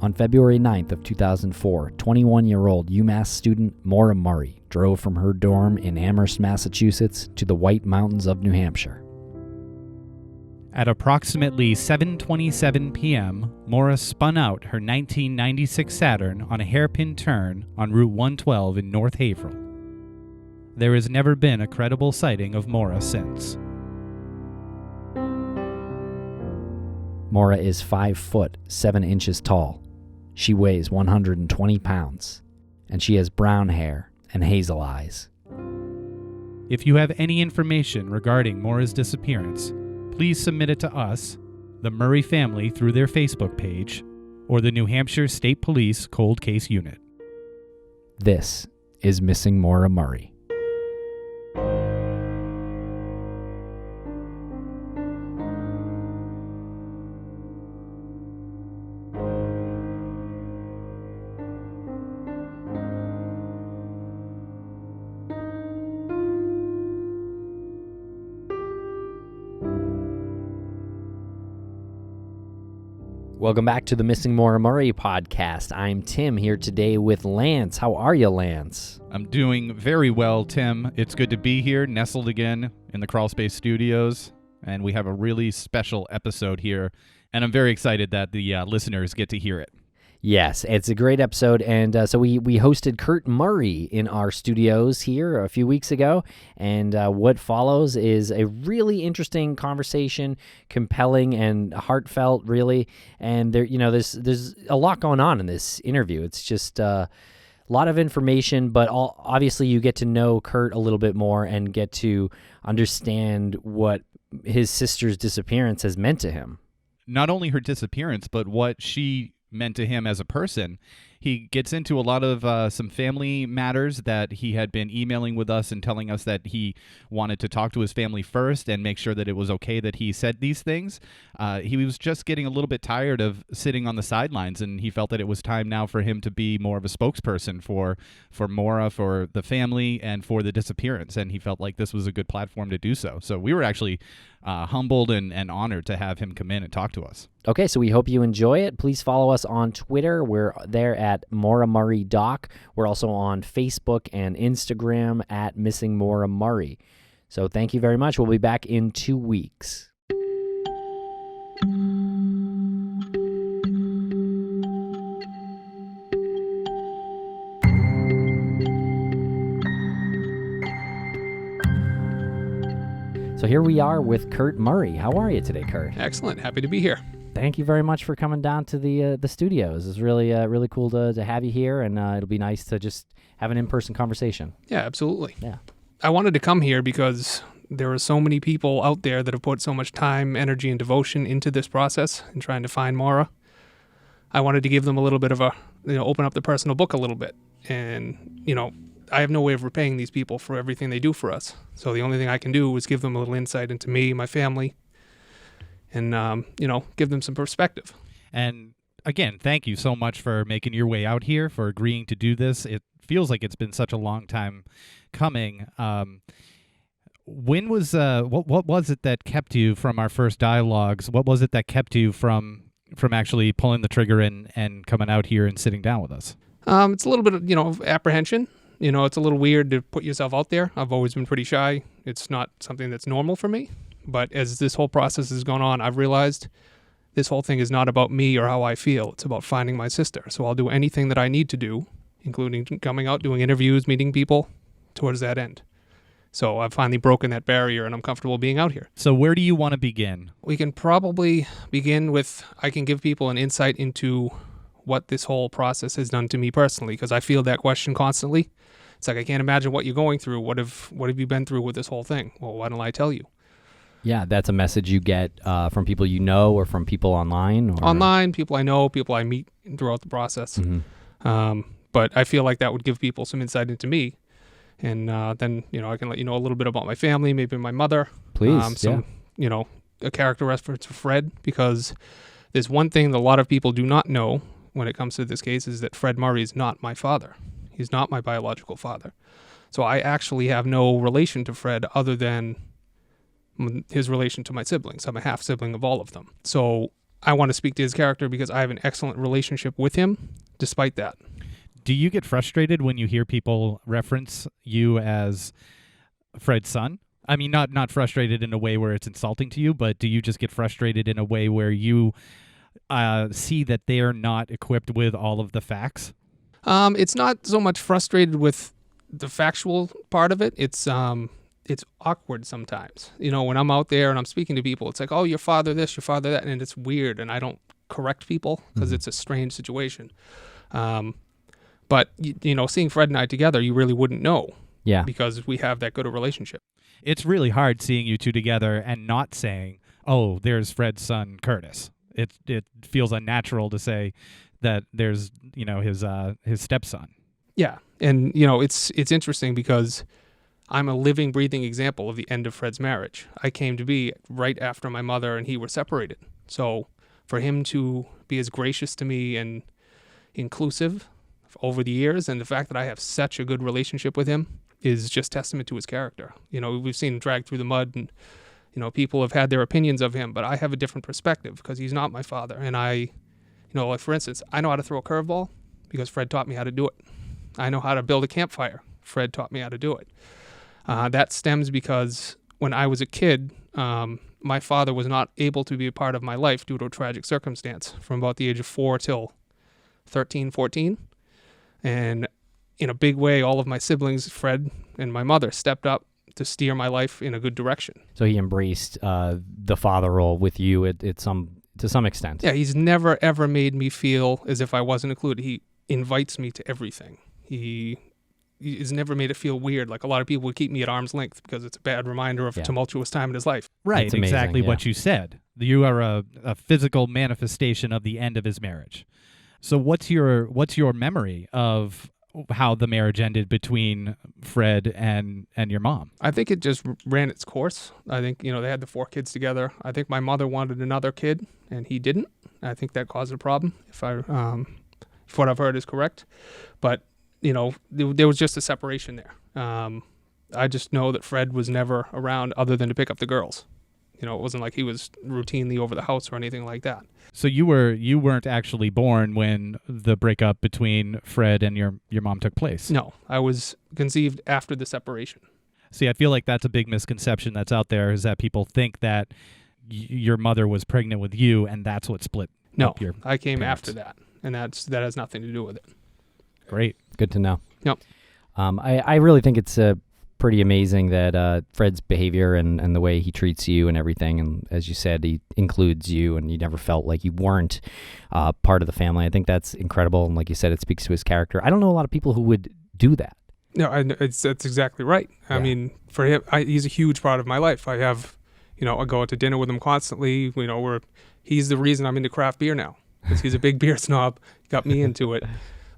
On February 9th of 2004, 21-year-old UMass student Maura Murray drove from her dorm in Amherst, Massachusetts to the White Mountains of New Hampshire. At approximately 7:27 p.m., Maura spun out her 1996 Saturn on a hairpin turn on Route 112 in North Haverhill. There has never been a credible sighting of Maura since. Maura is 5 foot 7 inches tall. She weighs 120 pounds, and she has brown hair and hazel eyes. If you have any information regarding Maura's disappearance, please submit it to us, the Murray family through their Facebook page, or the New Hampshire State Police Cold Case Unit. This is Missing Maura Murray. Welcome back to the Missing Maura Murray podcast. I'm Tim here today with Lance. How are you, Lance? I'm doing very well, Tim. It's good to be here, nestled again in the Crawl Space Studios, and we have a really special episode here, and I'm very excited that the listeners get to hear it. Yes, it's a great episode, and so we hosted Kurt Murray in our studios here a few weeks ago, and what follows is a really interesting conversation, compelling and heartfelt, really, and there's a lot going on in this interview. It's just a lot of information, but obviously you get to know Kurt a little bit more and get to understand what his sister's disappearance has meant to him. Not only her disappearance, but what she meant to him as a person. He gets into a lot of some family matters that he had been emailing with us and telling us that he wanted to talk to his family first and make sure that it was okay that he said these things. He was just getting a little bit tired of sitting on the sidelines, and he felt that it was time now for him to be more of a spokesperson for Maura, for the family, and for the disappearance, and he felt like this was a good platform to do so. So we were actually humbled and honored to have him come in and talk to us. Okay, so we hope you enjoy it. Please follow us on Twitter. We're there at Maura Murray Doc. We're also on Facebook and Instagram at Missing Maura Murray. So thank you very much. We'll be back in 2 weeks. So here we are with Kurt Murray. How are you today, Kurt? Excellent. Happy to be here. Thank you very much for coming down to the studios. It's really cool to have you here, and it'll be nice to just have an in-person conversation. Yeah, absolutely. Yeah. I wanted to come here because there are so many people out there that have put so much time, energy, and devotion into this process and trying to find Maura. I wanted to give them a little bit of open up the personal book a little bit. And, I have no way of repaying these people for everything they do for us. So the only thing I can do is give them a little insight into me, my family, and, give them some perspective. And again, thank you so much for making your way out here, for agreeing to do this. It feels like it's been such a long time coming. When was what was it that kept you from our first dialogues? What was it that kept you from actually pulling the trigger and coming out here and sitting down with us? It's a little bit of, apprehension. It's a little weird to put yourself out there. I've always been pretty shy. It's not something that's normal for me. But as this whole process has gone on, I've realized this whole thing is not about me or how I feel. It's about finding my sister. So I'll do anything that I need to do, including coming out, doing interviews, meeting people, towards that end. So I've finally broken that barrier, and I'm comfortable being out here. So where do you want to begin? We can probably begin with, I can give people an insight into what this whole process has done to me personally, because I feel that question constantly. It's like, I can't imagine what you're going through. What have you been through with this whole thing? Well, why don't I tell you? Yeah, that's a message you get from people you know or from people online? Or? Online, people I know, people I meet throughout the process. Mm-hmm. But I feel like that would give people some insight into me. And then, I can let you know a little bit about my family, maybe my mother. Please, A character reference for Fred, because there's one thing that a lot of people do not know when it comes to this case is that Fred Murray is not my father. He's not my biological father. So I actually have no relation to Fred other than his relation to my siblings. I'm a half-sibling of all of them. So I want to speak to his character because I have an excellent relationship with him despite that. Do you get frustrated when you hear people reference you as Fred's son? I mean, not frustrated in a way where it's insulting to you, but do you just get frustrated in a way where you see that they're not equipped with all of the facts? It's not so much frustrated with the factual part of it. It's awkward sometimes. You know, when I'm out there and I'm speaking to people, it's like, oh, your father this, your father that, and it's weird, and I don't correct people because it's a strange situation. But, you know, seeing Fred and I together, you really wouldn't know. Yeah. Because we have that good a relationship. It's really hard seeing you two together and not saying, oh, there's Fred's son, Kurtis. It feels unnatural to say that there's, you know, his stepson. Yeah. And, you know, it's interesting because I'm a living, breathing example of the end of Fred's marriage. I came to be right after my mother and he were separated. So for him to be as gracious to me and inclusive over the years, and the fact that I have such a good relationship with him is just testament to his character. You know, we've seen him dragged through the mud, and, you know, people have had their opinions of him, but I have a different perspective because he's not my father. And I, you know, like for instance, I know how to throw a curveball because Fred taught me how to do it. I know how to build a campfire. Fred taught me how to do it. That stems because when I was a kid, my father was not able to be a part of my life due to a tragic circumstance from about the age of 4 till 13, 14. And in a big way, all of my siblings, Fred and my mother, stepped up to steer my life in a good direction. So he embraced the father role with you to some extent. Yeah, he's never, ever made me feel as if I wasn't included. He invites me to everything. He's never made it feel weird. Like a lot of people would keep me at arm's length because it's a bad reminder of a tumultuous time in his life. Right, That's amazing, exactly yeah. what you said. You are a physical manifestation of the end of his marriage. So what's your memory of how the marriage ended between Fred and your mom? I think it just ran its course. I think, you know, they had the 4 kids together. I think my mother wanted another kid and he didn't. I think that caused a problem if what I've heard is correct. But, you know, there was just a separation there. I just know that Fred was never around other than to pick up the girls. You know, it wasn't like he was routinely over the house or anything like that. So you weren't actually born when the breakup between Fred and your mom took place? No, I was conceived after the separation. See, I feel like that's a big misconception that's out there, is that people think that your mother was pregnant with you and that's what split up your I came parents. after that, and that has nothing to do with it. Great. Good to know. Yep. I really think it's pretty amazing that Fred's behavior and the way he treats you and everything, and as you said, he includes you and you never felt like you weren't part of the family. I think that's incredible, and like you said, it speaks to his character. I don't know a lot of people who would do that. No, that's exactly right. I mean, for him, he's a huge part of my life. I have, you know, I go out to dinner with him constantly. You know, he's the reason I'm into craft beer now, because he's a big beer snob. Got me into it.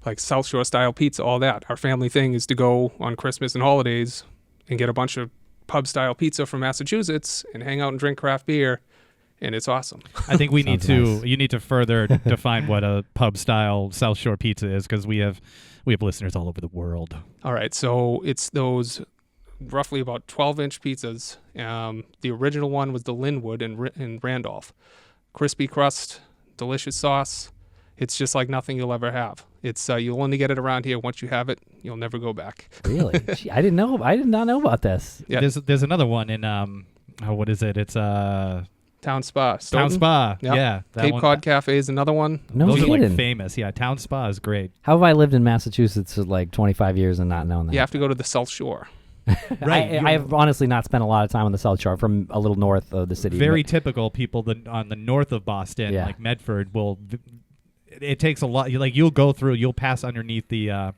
Like South Shore style pizza, all that. Our family thing is to go on Christmas and holidays and get a bunch of pub style pizza from Massachusetts and hang out and drink craft beer, and it's awesome. I think you Nice. need to further define what a pub style South Shore pizza is, because we have listeners all over the world. All right, so it's those roughly about 12-inch pizzas. The original one was the Linwood in Randolph. Crispy crust, delicious sauce. It's just like nothing you'll ever have. It's you'll only get it around here. Once you have it, you'll never go back. Really? Gee, I did not know about this. Yeah. There's another one in what is it? It's Town Spa. Town Stoughton? Spa. Yep. Yeah. that Cape one- Cod Cafe is another one. No Those are kidding. like famous. Yeah, Town Spa is great. How have I lived in Massachusetts for like 25 years and not known that? You have to go to the South Shore. Right. I have honestly not spent a lot of time on the South Shore. From a little north of the city. Very but- typical people on the north of Boston, Yeah. like Medford, will. It takes a lot. You'll go through. You'll pass underneath the,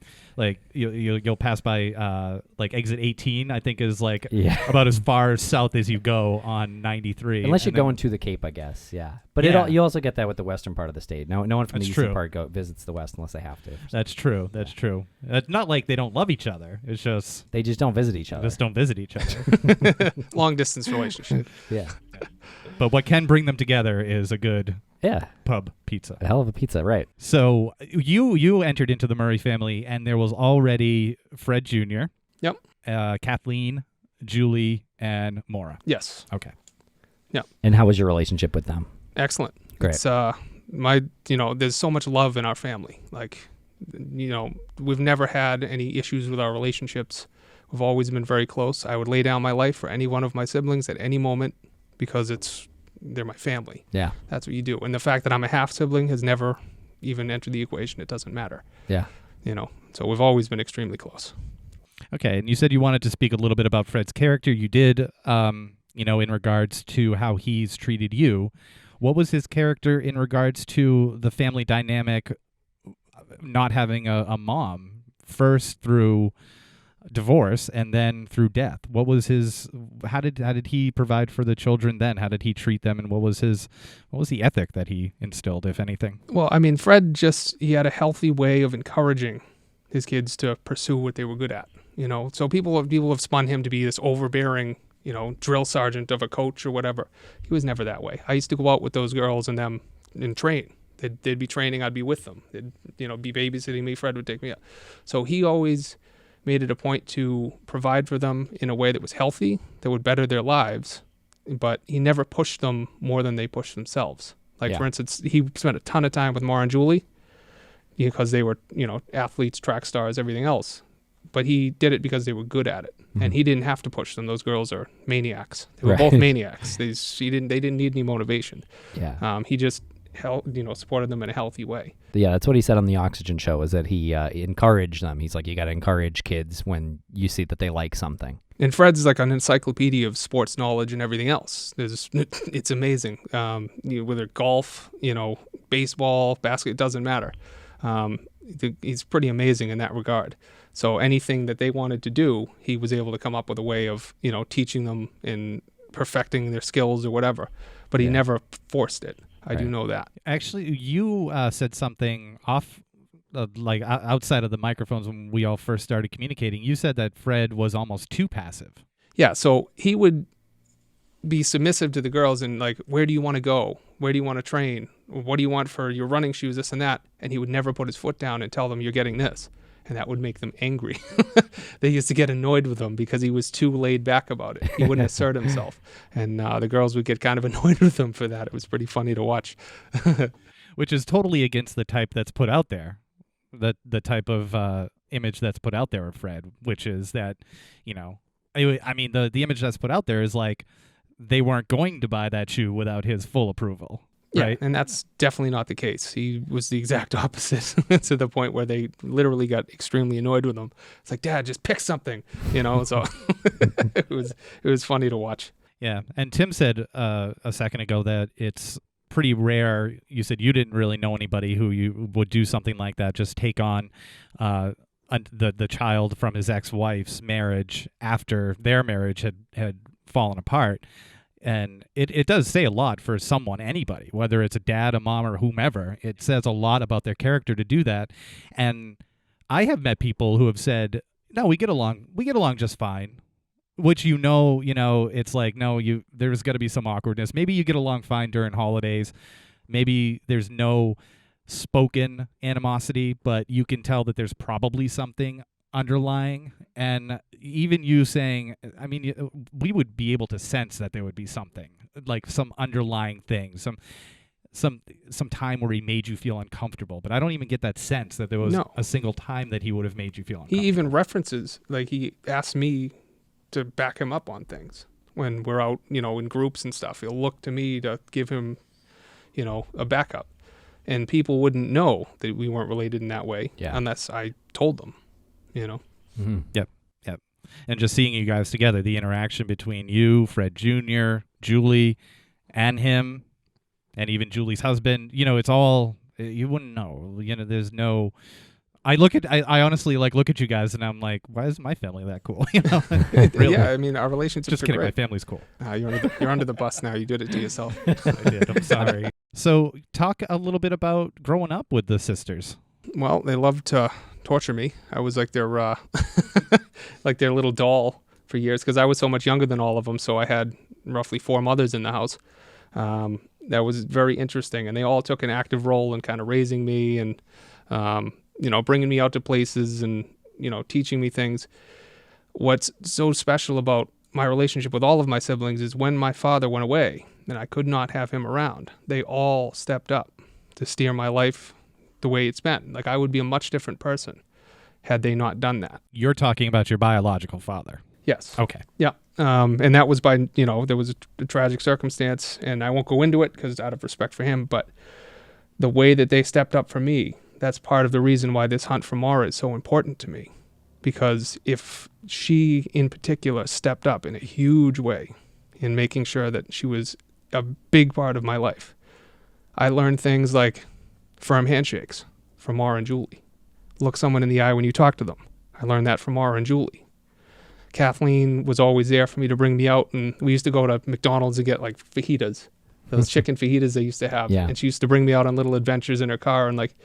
you'll pass by like exit 18. I think is like Yeah. about as far south as you go on 93. Unless you're And then- going to the Cape, I guess. Yeah. But Yeah. you also get that with the western part of the state. No one from That's the eastern true. part visits the west unless they have to. That's true. That's true. It's not like they don't love each other. It's just They just don't visit each they other. just don't visit each other. Long distance relationship. Yeah. But what can bring them together is a good Yeah. pub pizza. A hell of a pizza, right? So you entered into the Murray family, and there was already Fred Jr., Yep. Kathleen, Julie, and Maura. Yes. Okay. And how was your relationship with them? Excellent. Great. It's there's so much love in our family. Like, we've never had any issues with our relationships. We've always been very close. I would lay down my life for any one of my siblings at any moment because they're my family. Yeah. That's what you do. And the fact that I'm a half sibling has never even entered the equation. It doesn't matter. Yeah. So we've always been extremely close. Okay, and you said you wanted to speak a little bit about Fred's character. You did, in regards to how he's treated you. What was his character in regards to the family dynamic, not having a mom, first through divorce and then through death? What was how did he provide for the children then? How did he treat them, and what was the ethic that he instilled, if anything? Well, I mean, Fred he had a healthy way of encouraging his kids to pursue what they were good at. So people have spun him to be this overbearing, drill sergeant of a coach or whatever. He was never that way. I used to go out with those girls and them and train. They'd be training, I'd be with them. They'd, be babysitting me. Fred would take me out. So he always made it a point to provide for them in a way that was healthy, that would better their lives, but he never pushed them more than they pushed themselves. Like, for instance, he spent a ton of time with Maura and Julie because they were, athletes, track stars, everything else. But he did it because they were good at it, and he didn't have to push them. Those girls are maniacs. They were both maniacs. They didn't need any motivation. Yeah. He just supported them in a healthy way. Yeah, that's what he said on the Oxygen show, is that he encouraged them. He's like, you got to encourage kids when you see that they like something. And Fred's like an encyclopedia of sports knowledge and everything else. It's amazing. Whether golf, baseball, basketball, it doesn't matter. He's pretty amazing in that regard. So anything that they wanted to do, he was able to come up with a way of, teaching them and perfecting their skills or whatever. But he never forced it. I do know that. Actually, you said something outside of the microphones when we all first started communicating. You said that Fred was almost too passive. Yeah, so he would be submissive to the girls and like, where do you want to go? Where do you want to train? What do you want for your running shoes, this and that? And he would never put his foot down and tell them, you're getting this. And that would make them angry. They used to get annoyed with him because he was too laid back about it. He wouldn't assert himself. And the girls would get kind of annoyed with him for that. It was pretty funny to watch. Which is totally against the type that's put out there. The type of image that's put out there of Fred, which is that, I mean, the image that's put out there is like they weren't going to buy that shoe without his full approval. Yeah, right? And that's definitely not the case. He was the exact opposite to the point where they literally got extremely annoyed with him. It's like, Dad, just pick something, So it was funny to watch. Yeah, and Tim said a second ago that it's pretty rare. You said you didn't really know anybody who you would do something like that, just take on the child from his ex-wife's marriage after their marriage had fallen apart. And it does say a lot for someone, anybody, whether it's a dad, a mom, or whomever. It says a lot about their character to do that. And I have met people who have said, no, we get along just fine. Which it's like, no, there's got to be some awkwardness. Maybe you get along fine during holidays. Maybe there's no spoken animosity, but you can tell that there's probably something underlying. And even you saying, I mean, we would be able to sense that there would be something, like some underlying thing, some time where he made you feel uncomfortable. But I don't even get that sense that there was a single time that he would have made you feel uncomfortable. He even references, like he asked me to back him up on things when we're out, in groups and stuff. He'll look to me to give him, a backup. And people wouldn't know that we weren't related in that way unless I told them, Mm-hmm. Yep. And just seeing you guys together, the interaction between you, Fred Jr., Julie, and him, and even Julie's husband, it's all, you wouldn't know. There's no... I honestly look at you guys and I'm like, why is my family that cool? Really? Yeah, I mean, our relationship's just kidding. great. My family's cool. You're under the bus now. You did it to yourself. I did. I'm sorry. So talk a little bit about growing up with the sisters. Well, they loved to torture me. I was like their their little doll for years because I was so much younger than all of them. So I had roughly 4 mothers in the house. That was very interesting, and they all took an active role in kind of raising me and bringing me out to places and teaching me things. What's so special about my relationship with all of my siblings is when my father went away, and I could not have him around. They all stepped up to steer my life the way it's been. Like, I would be a much different person had they not done that. You're talking about your biological father. Yes. Okay. Yeah. And that was by, there was a tragic circumstance, and I won't go into it because out of respect for him, but the way that they stepped up for me, that's part of the reason why this hunt for Maura is so important to me. Because if she in particular stepped up in a huge way in making sure that she was a big part of my life, I learned things like firm handshakes from Maura and Julie. Look someone in the eye when you talk to them. I learned that from Maura and Julie. Kathleen was always there for me to bring me out, and we used to go to McDonald's and get like fajitas, those chicken fajitas they used to have. Yeah. And she used to bring me out on little adventures in her car, and like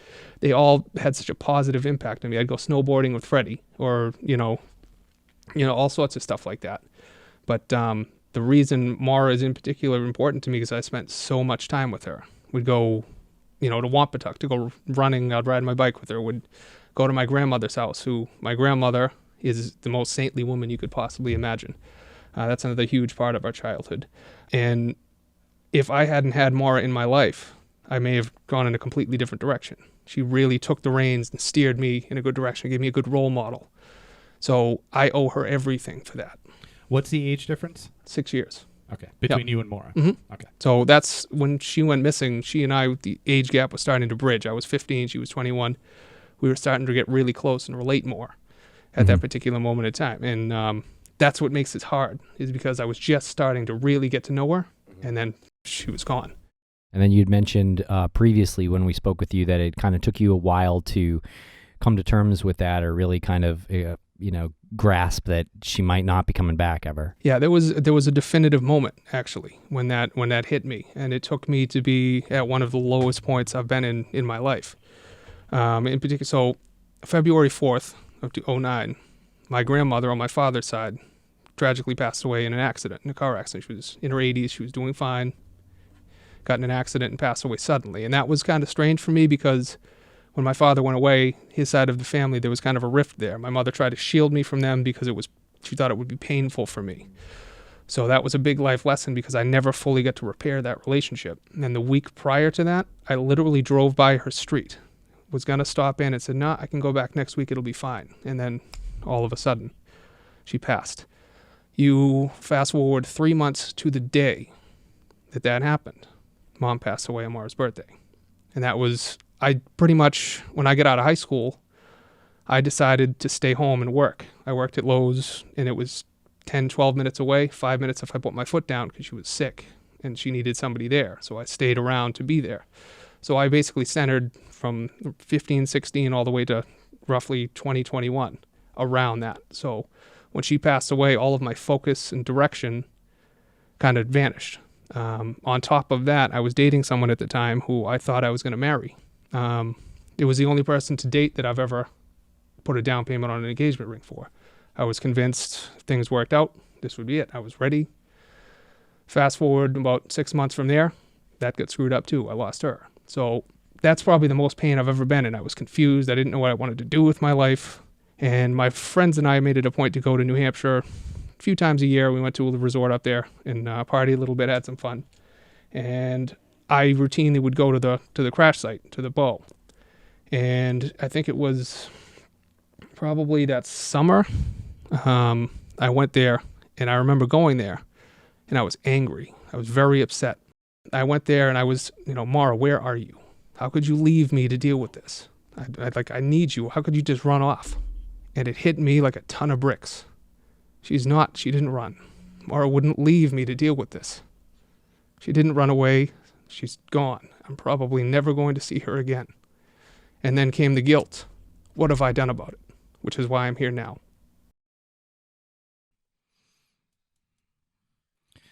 they all had such a positive impact on me. I'd go snowboarding with Freddie, or all sorts of stuff like that. But the reason Maura is in particular important to me is I spent so much time with her. We'd go, to Wampatuck to go running. I'd ride my bike with her. Would go to my grandmother's house, who my grandmother is the most saintly woman you could possibly imagine. That's another huge part of our childhood. And if I hadn't had Maura in my life, I may have gone in a completely different direction. She really took the reins and steered me in a good direction, gave me a good role model. So I owe her everything for that. What's the age difference? 6 years. Okay. Between you and Maura. Mm-hmm. Okay. So that's when she went missing. She and I, the age gap was starting to bridge. I was 15, she was 21. We were starting to get really close and relate more at that particular moment in time. And that's what makes it hard, is because I was just starting to really get to know her, and then she was gone. And then you'd mentioned previously when we spoke with you that it kind of took you a while to come to terms with that, or really kind of grasp that she might not be coming back ever. Yeah, there was a definitive moment actually when that hit me, and it took me to be at one of the lowest points I've been in my life. In particular, so February 4th of 2009, my grandmother on my father's side tragically passed away in an car accident. She was in her 80s. She was doing fine, got in an accident and passed away suddenly. And that was kind of strange for me because when my father went away, his side of the family, there was kind of a rift there. My mother tried to shield me from them because she thought it would be painful for me. So that was a big life lesson because I never fully got to repair that relationship. And the week prior to that, I literally drove by her street, was going to stop in and said, "No, I can go back next week. It'll be fine." And then all of a sudden, she passed. You fast forward 3 months to the day that happened. Mom passed away on Maura's birthday. And that was, I pretty much, when I got out of high school, I decided to stay home and work. I worked at Lowe's, and it was 10, 12 minutes away, 5 minutes if I put my foot down because she was sick and she needed somebody there. So I stayed around to be there. So I basically centered from 15, 16 all the way to roughly 2021 around that. So when she passed away, all of my focus and direction kind of vanished. On top of that, I was dating someone at the time who I thought I was going to marry. It was the only person to date that I've ever put a down payment on an engagement ring for. I was convinced if things worked out, this would be it. I was ready. Fast forward about 6 months from there, that got screwed up too. I lost her. So that's probably the most pain I've ever been in. I was confused. I didn't know what I wanted to do with my life. And my friends and I made it a point to go to New Hampshire a few times a year. We went to the resort up there and party a little bit, had some fun. And I routinely would go to the crash site, to the Bow. And I think it was probably that summer. I went there, and I remember going there, and I was angry. I was very upset. I went there, and I was, "Maura, where are you? How could you leave me to deal with this? I need you. How could you just run off?" And it hit me like a ton of bricks. She didn't run. Maura wouldn't leave me to deal with this. She didn't run away. She's gone. I'm probably never going to see her again. And then came the guilt. What have I done about it? Which is why I'm here now.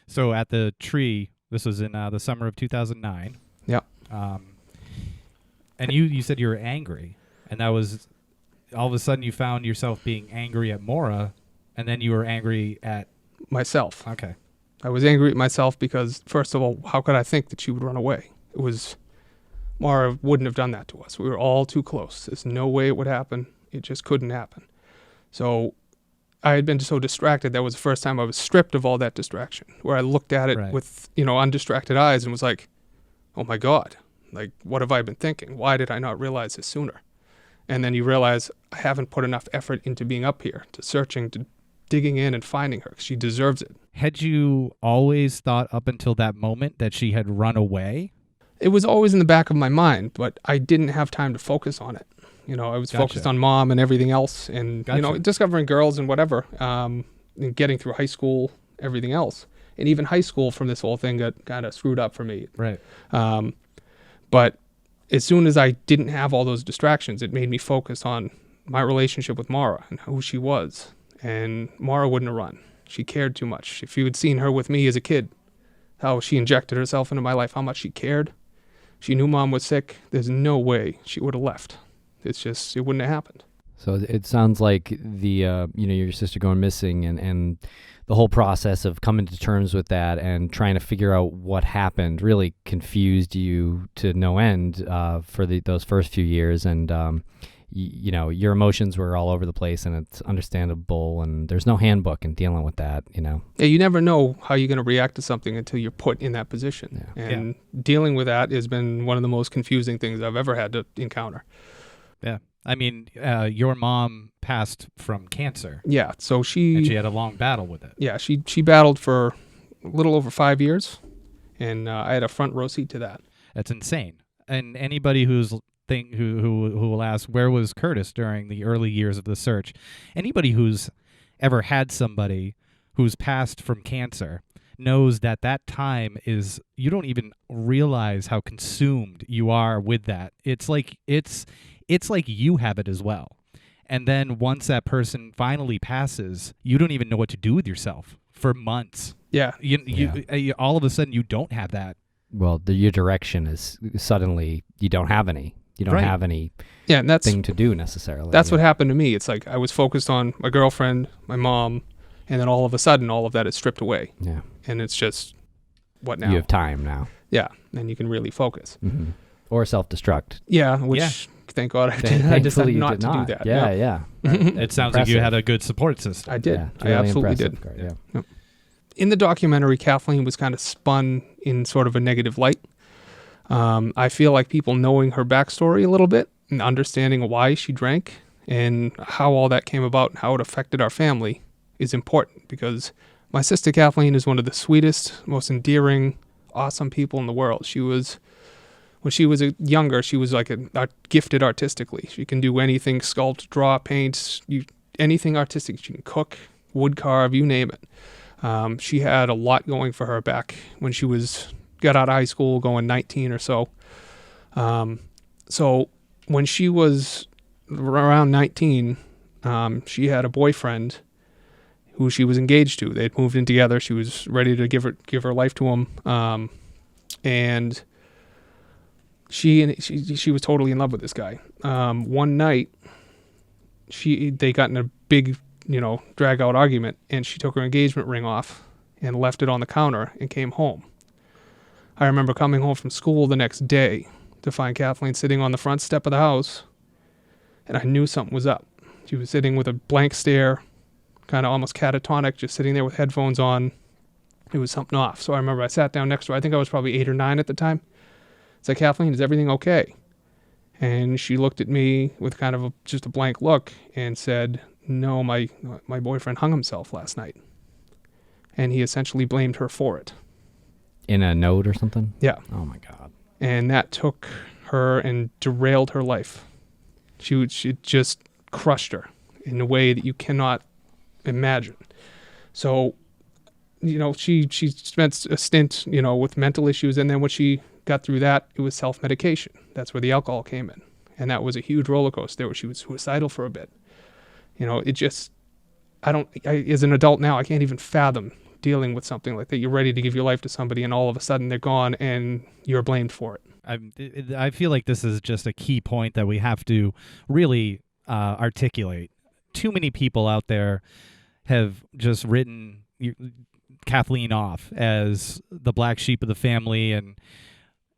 So at the tree, this was in the summer of 2009. Yeah. And you said you were angry, and that was all of a sudden you found yourself being angry at Maura, and then you were angry at myself. Okay. I was angry at myself because, first of all, how could I think that she would run away? Maura wouldn't have done that to us. We were all too close. There's no way it would happen. It just couldn't happen. So I had been so distracted. That was the first time I was stripped of all that distraction, where I looked at it Right. with, undistracted eyes and was like, oh my God, like, what have I been thinking? Why did I not realize this sooner? And then you realize I haven't put enough effort into being up here, to searching, to digging in and finding her. She deserves it. Had you always thought up until that moment that she had run away? It was always in the back of my mind, but I didn't have time to focus on it. I was focused on mom and everything else, and Gotcha. discovering girls and whatever, and getting through high school, everything else, and even high school from this whole thing got kind of screwed up for me. Right. But as soon as I didn't have all those distractions, it made me focus on my relationship with Maura and who she was. And Maura wouldn't have run. She cared too much. If you had seen her with me as a kid, how she injected herself into my life, how much she cared. She knew mom was sick. There's no way she would have left. It's just, it wouldn't have happened. So it sounds like the your sister going missing and the whole process of coming to terms with that and trying to figure out what happened really confused you to no end for those first few years, and your emotions were all over the place, and it's understandable, and there's no handbook in dealing with that. Yeah, you never know how you're going to react to something until you're put in that position, and dealing with that has been one of the most confusing things I've ever had to encounter. Yeah. I mean, your mom passed from cancer. Yeah, so and she had a long battle with it. Yeah, she battled for a little over 5 years, and I had a front row seat to that. That's insane. And anybody who will ask, where was Kurtis during the early years of the search? Anybody who's ever had somebody who's passed from cancer knows that time is, you don't even realize how consumed you are with that. It's like you have it as well. And then once that person finally passes, you don't even know what to do with yourself for months. Yeah. You all of a sudden you don't have that. Well, your direction is suddenly you don't have any. You don't have any and that's thing to do necessarily. That's what happened to me. It's like I was focused on my girlfriend, my mom, and then all of a sudden all of that is stripped away. Yeah. And it's just, what now? You have time now. Yeah, and you can really focus. Mm-hmm. Or self-destruct. Yeah, which thank God I decided not to do that. Yeah. It sounds like you had a good support system. I did. Yeah, I absolutely did. Yeah. In the documentary, Kathleen was kind of spun in sort of a negative light. I feel like people knowing her backstory a little bit and understanding why she drank and how all that came about and how it affected our family is important, because my sister Kathleen is one of the sweetest, most endearing, awesome people in the world. When she was younger, she was like gifted artistically. She can do anything, sculpt, draw, paint, anything artistic. She can cook, wood carve, you name it. She had a lot going for her back when she got out of high school, going 19 or so. So when she was around 19, she had a boyfriend who she was engaged to. They'd moved in together. She was ready to give her life to him. And she was totally in love with this guy. One night, they got in a big, drag out argument, and she took her engagement ring off and left it on the counter and came home. I remember coming home from school the next day to find Kathleen sitting on the front step of the house, and I knew something was up. She was sitting with a blank stare, kind of almost catatonic, just sitting there with headphones on. It was something off. So I remember I sat down next to her. I think I was probably 8 or 9 at the time. I said, Kathleen, is everything okay? And she looked at me with kind of just a blank look and said, no, my boyfriend hung himself last night. And he essentially blamed her for it. In a note or something? Yeah. Oh, my God. And that took her and derailed her life. She just crushed her in a way that you cannot imagine. So, she spent a stint, with mental issues. And then when she got through that, it was self-medication. That's where the alcohol came in. And that was a huge roller coaster where she was suicidal for a bit. It just, as an adult now, I can't even fathom dealing with something like that. You're ready to give your life to somebody and all of a sudden they're gone and you're blamed for it. I feel like this is just a key point that we have to really articulate. Too many people out there have just written Kathleen off as the black sheep of the family, and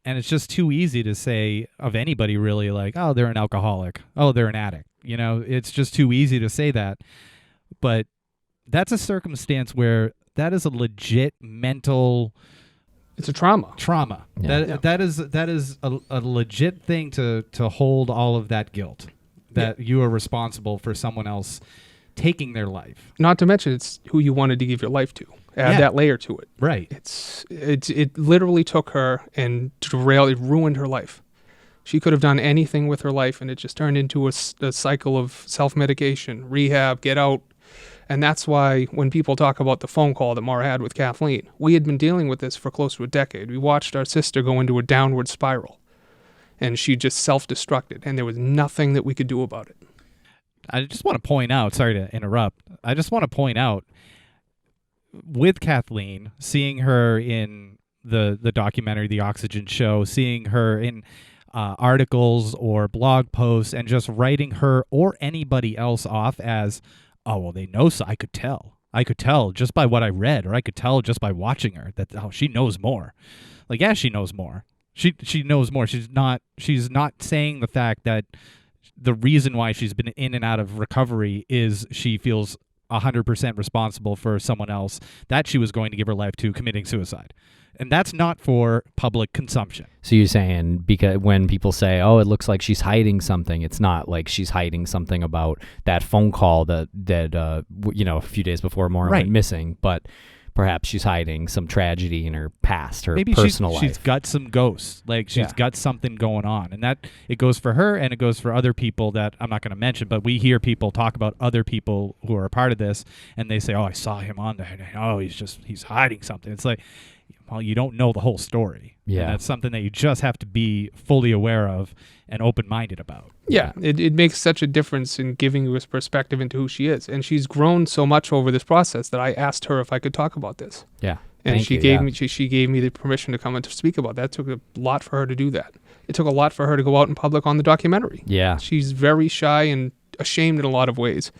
it's just too easy to say of anybody really, like, oh, they're an alcoholic, oh, they're an addict. It's just too easy to say that. But that's a circumstance where that is a legit mental It's a trauma. Yeah. That is a legit thing to hold all of that guilt, that you are responsible for someone else taking their life. Not to mention it's who you wanted to give your life to. Add that layer to it. Right. It literally took her and it ruined her life. She could have done anything with her life, and it just turned into a cycle of self-medication, rehab, get out. And that's why when people talk about the phone call that Maura had with Kathleen, we had been dealing with this for close to a decade. We watched our sister go into a downward spiral, and she just self-destructed, and there was nothing that we could do about it. I just want to point out, sorry to interrupt, I just want to point out, with Kathleen, seeing her in the documentary, The Oxygen Show, seeing her in articles or blog posts, and just writing her or anybody else off as, oh, well, they know, so I could tell just by what I read, or I could tell just by watching her that, oh, she knows more. Like, yeah, she knows more. She knows more. She's not saying the fact that the reason why she's been in and out of recovery is she feels 100% responsible for someone else that she was going to give her life to committing suicide. And that's not for public consumption. So you're saying, because when people say, oh, it looks like she's hiding something, it's not like she's hiding something about that phone call that a few days before Maura went missing, but perhaps she's hiding some tragedy in her past, her personal life. She's got some ghosts. Like, she's got something going on. And that, it goes for her and it goes for other people that I'm not going to mention, but we hear people talk about other people who are a part of this, and they say, oh, I saw him on there. Oh, he's hiding something. It's like, well, you don't know the whole story. Yeah. And that's something that you just have to be fully aware of and open-minded about. Yeah, it makes such a difference in giving you a perspective into who she is. And she's grown so much over this process that I asked her if I could talk about this. Yeah. And she gave me the permission to come and to speak about that. It took a lot for her to do that. It took a lot for her to go out in public on the documentary. Yeah. She's very shy and ashamed in a lot of ways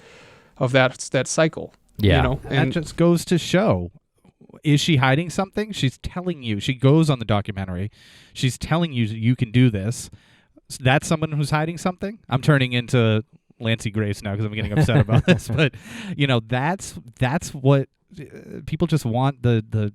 of that cycle. Yeah. You know? And that just goes to show, is she hiding something? She's telling you. She goes on the documentary. She's telling you you can do this. So that's someone who's hiding something? I'm turning into Lancey Grace now because I'm getting upset about this. But, that's what people just want, that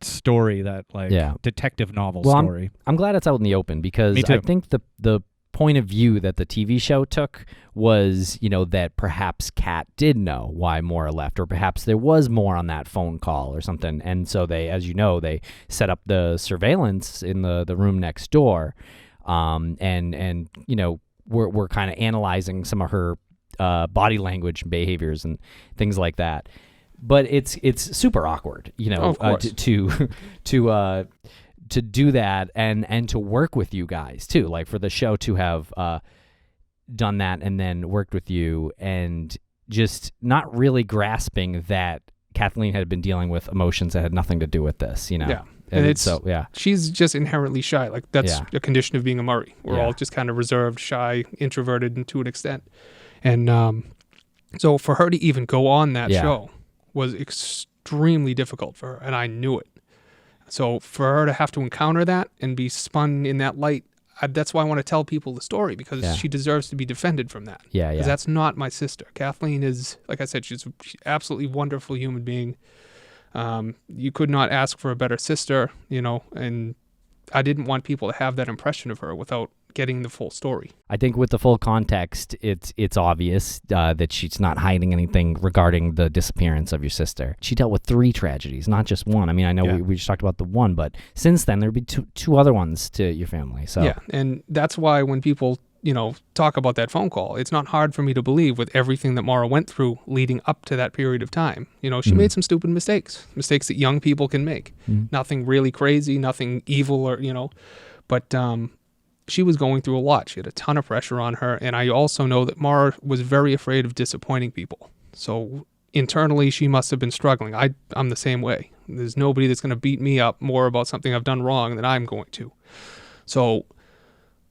story, that detective novel story. I'm glad it's out in the open, because I think the point of view that the TV show took was, that perhaps Kat did know why Maura left, or perhaps there was more on that phone call or something. And so they, as you know, they set up the surveillance in the room next door. And we're kind of analyzing some of her body language and behaviors and things like that. But it's super awkward, to do that and to work with you guys too, like for the show to have done that and then worked with you, and just not really grasping that Kathleen had been dealing with emotions that had nothing to do with this, Yeah. And she's just inherently shy. Like, that's a condition of being a Murray. We're all just kind of reserved, shy, introverted, and to an extent. And so for her to even go on that show was extremely difficult for her, and I knew it. So for her to have to encounter that and be spun in that light, that's why I want to tell people the story, because she deserves to be defended from that. Yeah, yeah. Because that's not my sister. Kathleen is, like I said, she's an absolutely wonderful human being. You could not ask for a better sister, and I didn't want people to have that impression of her without getting the full story. I think with the full context, it's obvious that she's not hiding anything regarding the disappearance of your sister. She dealt with 3 tragedies, not just one. I mean, I know we just talked about the one, but since then there'd be two other ones to your family. So yeah, and that's why when people talk about that phone call, it's not hard for me to believe, with everything that Maura went through leading up to that period of time. She made some stupid mistakes that young people can make. Nothing really crazy, nothing evil, or but she was going through a lot. She had a ton of pressure on her, and I also know that Maura was very afraid of disappointing people. So internally, she must have been struggling. I'm the same way. There's nobody that's going to beat me up more about something I've done wrong than I'm going to. So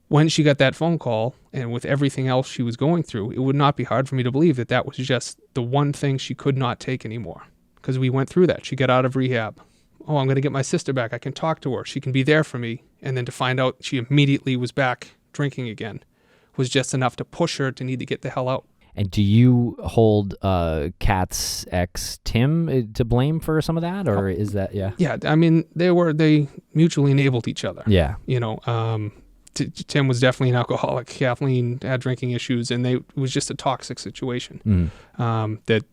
when she got that phone call, and with everything else she was going through, it would not be hard for me to believe that that was just the one thing she could not take anymore. Because we went through that. She got out of rehab. Oh, I'm going to get my sister back. I can talk to her. She can be there for me. And then to find out she immediately was back drinking again was just enough to push her to need to get the hell out. And do you hold Kat's ex Tim to blame for some of that, or is that Yeah, I mean they mutually enabled each other. Yeah. Tim was definitely an alcoholic. Kathleen had drinking issues, and it was just a toxic situation. That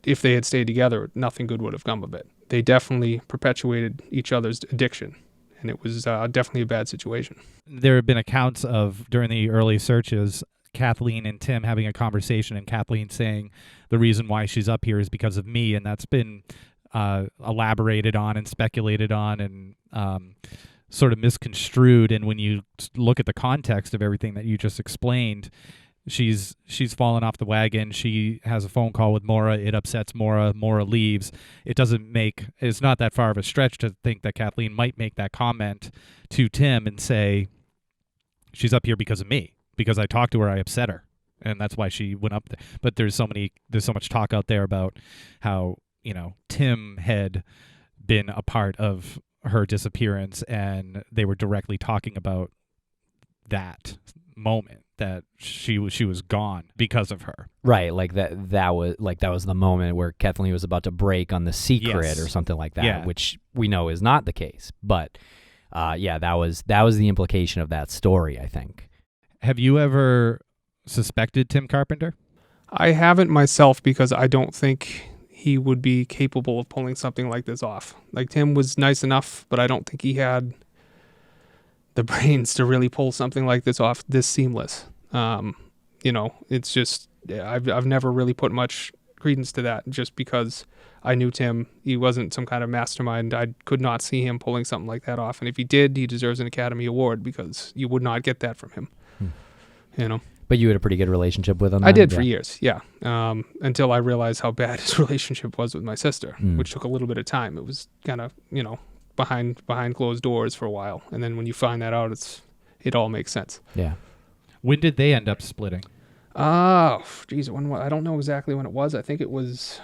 if they had stayed together, nothing good would have come of it. They definitely perpetuated each other's addiction, and it was definitely a bad situation. There have been accounts of, during the early searches, Kathleen and Tim having a conversation, and Kathleen saying the reason why she's up here is because of me, and that's been elaborated on and speculated on and sort of misconstrued. And when you look at the context of everything that you just explained, she's fallen off the wagon. She has a phone call with Maura. It upsets Maura. Maura leaves. It's not that far of a stretch to think that Kathleen might make that comment to Tim and say, she's up here because of me, because I talked to her, I upset her, and that's why she went up there. But there's so much talk out there about how, Tim had been a part of her disappearance, and they were directly talking about that moment, that she was gone because of her. Right, like that was the moment where Kathleen was about to break on the secret or something like that, which we know is not the case. But that was the implication of that story, I think. Have you ever suspected Tim Carpenter? I haven't myself, because I don't think he would be capable of pulling something like this off. Like, Tim was nice enough, but I don't think he had the brains to really pull something like this off this seamless. It's just, I've never really put much credence to that, just because I knew Tim. He wasn't some kind of mastermind. I could not see him pulling something like that off. And if he did, he deserves an Academy Award, because you would not get that from him. But you had a pretty good relationship with him? I did for years, yeah. Until I realized how bad his relationship was with my sister, which took a little bit of time. It was kind of, behind closed doors for a while. And then when you find that out, it all makes sense. Yeah. When did they end up splitting? Oh, geez, I don't know exactly when it was. I think it was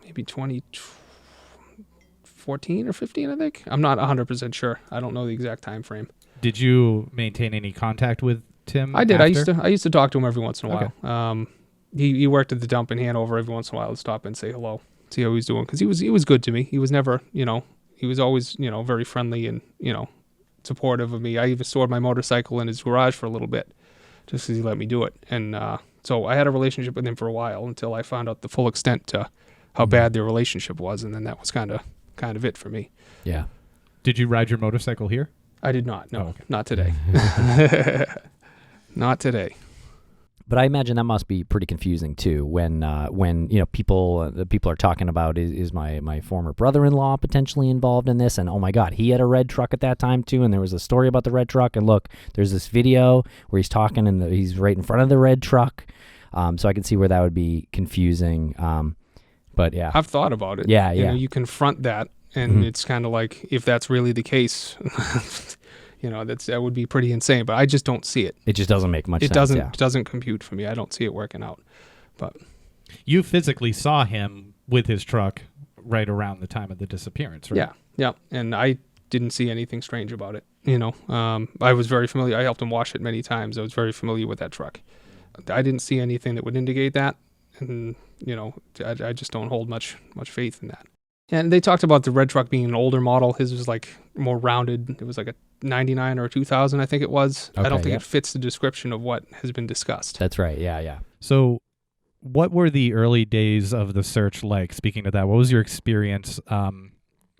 maybe 2014 or 15, I think. I'm not 100% sure. I don't know the exact time frame. Did you maintain any contact with Tim? I did. After? I used to talk to him every once in a while. Okay. He worked at the dump in Hanover. Every once in a while, I'd stop and say hello, see how he's doing, because he was good to me. He was never, he was always, very friendly and, supportive of me. I even stored my motorcycle in his garage for a little bit, just because he let me do it. And so I had a relationship with him for a while, until I found out the full extent to how bad their relationship was, and then that was kind of it for me. Yeah. Did you ride your motorcycle here? I did not. No, okay. Not today. Not today. But I imagine that must be pretty confusing too, when people are talking about is my former brother-in-law potentially involved in this, and oh my God, he had a red truck at that time too, and there was a story about the red truck, and look, there's this video where he's talking and he's right in front of the red truck, so I can see where that would be confusing. But yeah, I've thought about it. Yeah, you confront that, and it's kind of like, if that's really the case. That would be pretty insane, but I just don't see it. It just doesn't make much sense. It doesn't compute for me. I don't see it working out. But you physically saw him with his truck right around the time of the disappearance, right? Yeah. And I didn't see anything strange about it. I was very familiar. I helped him wash it many times. I was very familiar with that truck. I didn't see anything that would indicate that. And, I just don't hold much faith in that. And they talked about the red truck being an older model. His was like more rounded. It was like a 99 or a 2000, I think it was. Okay, I don't think it fits the description of what has been discussed. That's right. Yeah. So what were the early days of the search like? Speaking of that, what was your experience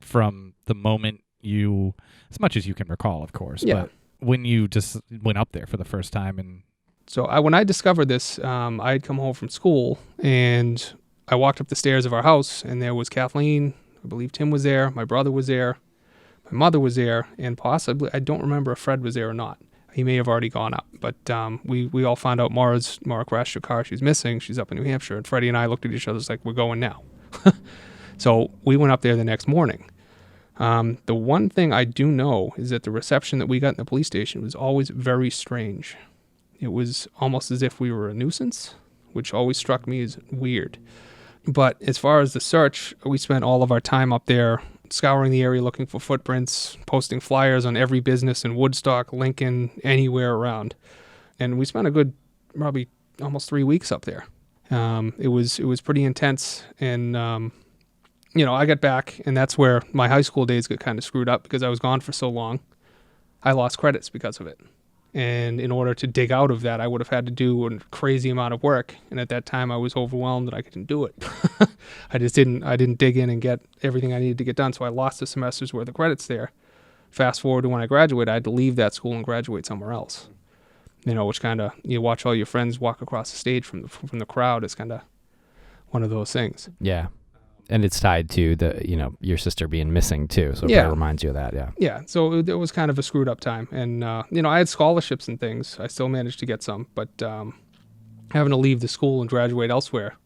from the moment you, as much as you can recall, of course, but when you just went up there for the first time? And so when I discovered this, I had come home from school, and I walked up the stairs of our house, and there was Kathleen. I believe Tim was there. My brother was there. My mother was there, and possibly, I don't remember if Fred was there or not. He may have already gone up. But we all found out Maura crashed her car. She's missing. She's up in New Hampshire. And Freddie and I looked at each other like, we're going now. So we went up there the next morning. The one thing I do know is that the reception that we got in the police station was always very strange. It was almost as if we were a nuisance, which always struck me as weird. But as far as the search, we spent all of our time up there scouring the area, looking for footprints, posting flyers on every business in Woodstock, Lincoln, anywhere around. And we spent a good probably almost 3 weeks up there. It was pretty intense, and I got back, and that's where my high school days got kind of screwed up because I was gone for so long. I lost credits because of it. And in order to dig out of that, I would have had to do a crazy amount of work. And at that time, I was overwhelmed and I couldn't do it. I didn't dig in and get everything I needed to get done. So I lost a semester's worth of credits there. Fast forward to when I graduated, I had to leave that school and graduate somewhere else. Which kind of, you watch all your friends walk across the stage from the crowd. It's kind of one of those things. Yeah. And it's tied to your sister being missing too. So it Yeah. probably reminds you of that. Yeah. Yeah, so it was kind of a screwed up time. And, I had scholarships and things. I still managed to get some. But having to leave the school and graduate elsewhere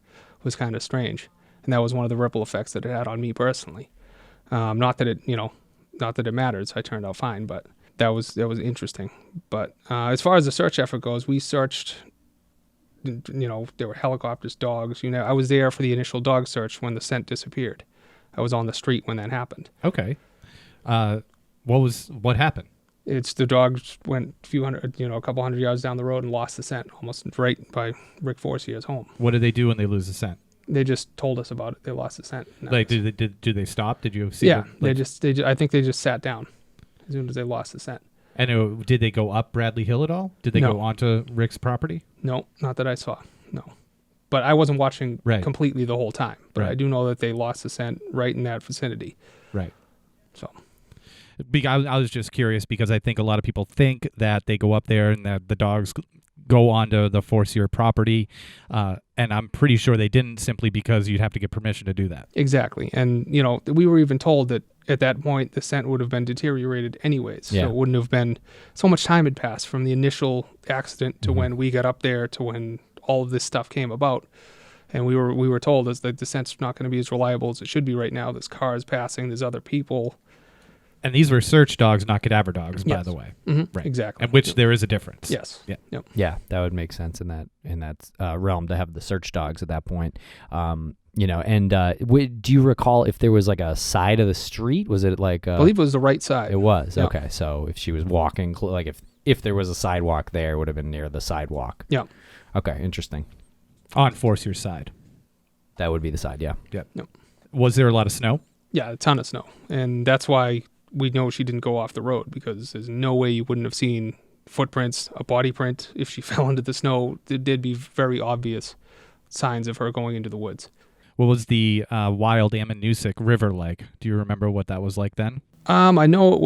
was kind of strange. And that was one of the ripple effects that it had on me personally. Not that it matters. I turned out fine, but that was interesting. But as far as the search effort goes, we searched... there were helicopters, dogs. I was there for the initial dog search when the scent disappeared. I was on the street when that happened. Okay. What happened? It's the dogs went a couple hundred yards down the road and lost the scent, almost right by Rick Forcier's home. What do they do when they lose the scent? They just told us about it. They lost the scent. Do they stop? Did you see? Yeah, I think they just sat down as soon as they lost the scent. And did they go up Bradley Hill at all? Did they No. go onto Rick's property? No, not that I saw. No. But I wasn't watching Right. completely the whole time. But Right. I do know that they lost the scent right in that vicinity. Right. So. I was just curious because I think a lot of people think that they go up there and that the dogs go onto the Forcier property, and I'm pretty sure they didn't, simply because you'd have to get permission to do that. Exactly. And, we were even told that at that point, the scent would have been deteriorated anyways. Yeah. So it wouldn't have been, so much time had passed from the initial accident to when we got up there to when all of this stuff came about. And we were told that the scent's not going to be as reliable as it should be right now. There's cars passing, there's other people. And these were search dogs, not cadaver dogs, by Yes. the way. Mm-hmm. Right. Exactly. And which there is a difference. Yes. Yeah. Yep. Yeah, that would make sense in that realm to have the search dogs at that point. Do you recall if there was like a side of the street? Was it like I believe it was the right side. It was. Yeah. Okay. So if she was walking, if there was a sidewalk there, it would have been near the sidewalk. Yeah. Okay. Interesting. On Forcier's side. That would be the side. Yeah. Yep. Yep. Was there a lot of snow? Yeah, a ton of snow. And that's why we know she didn't go off the road, because there's no way you wouldn't have seen footprints, a body print. If she fell into the snow, there'd be very obvious signs of her going into the woods. What was the wild Ammonoosuc River like? Do you remember what that was like then? I know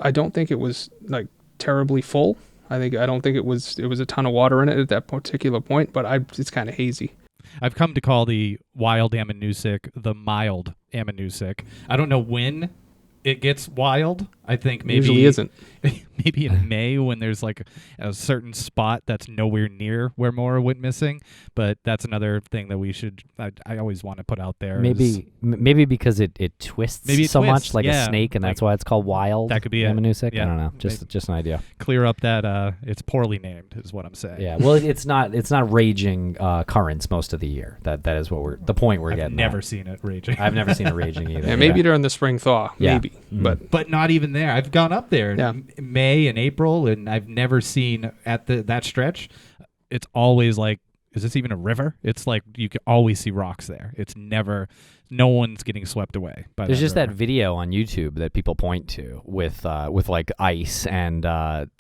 I don't think it was like terribly full. I don't think it was a ton of water in it at that particular point, but it's kind of hazy. I've come to call the wild Ammonoosuc the mild Ammonoosuc. I don't know when it gets wild. I think maybe Usually isn't. maybe in May when there's like a certain spot that's nowhere near where Maura went missing. But that's another thing that we should. I always want to put out there. Maybe because it twists Maybe it so twists, much like yeah. a snake, and that's why it's called wild. That could be it. Ammonoosuc. Yeah. I don't know. Just an idea. Clear up that it's poorly named is what I'm saying. Yeah. Well, it's not raging currents most of the year. That is what the point we're I've getting. never at. seen it raging. I've never seen it raging either. Yeah, maybe during the spring thaw, Yeah. maybe. Mm. But But not even there. I've gone up there in May and April, and I've never seen at that stretch. It's always like, is this even a river? It's like you can always see rocks there. It's never, no one's getting swept away. There's just river. that video on YouTube that people point to with like ice and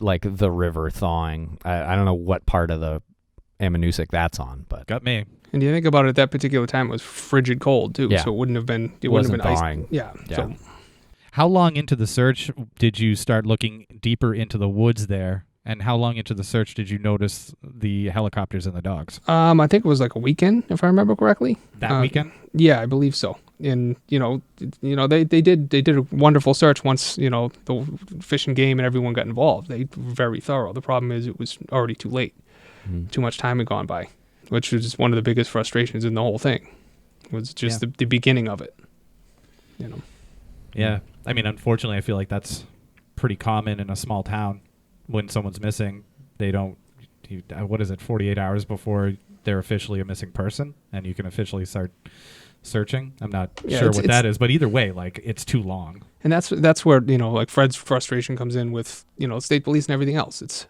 like the river thawing. I don't know what part of the Ammonoosuc that's on, but Got me. and you think about it, at that particular time it was frigid cold too, Yeah. so it wouldn't have been wasn't ice. thawing. Yeah. Yeah. So How long into the search did you start looking deeper into the woods there? And how long into the search did you notice the helicopters and the dogs? I think it was like a weekend, if I remember correctly. That weekend? Yeah, I believe so. And they did a wonderful search once the Fish and Game and everyone got involved. They were very thorough. The problem is it was already too late. Too much time had gone by, which was one of the biggest frustrations in the whole thing. It was just the beginning of it. Yeah. I mean, unfortunately, I feel like that's pretty common in a small town. When someone's missing, they don't, 48 hours before they're officially a missing person and you can officially start searching. I'm not sure what that is, but either way, like, it's too long. And that's where, like Fred's frustration comes in with, state police and everything else.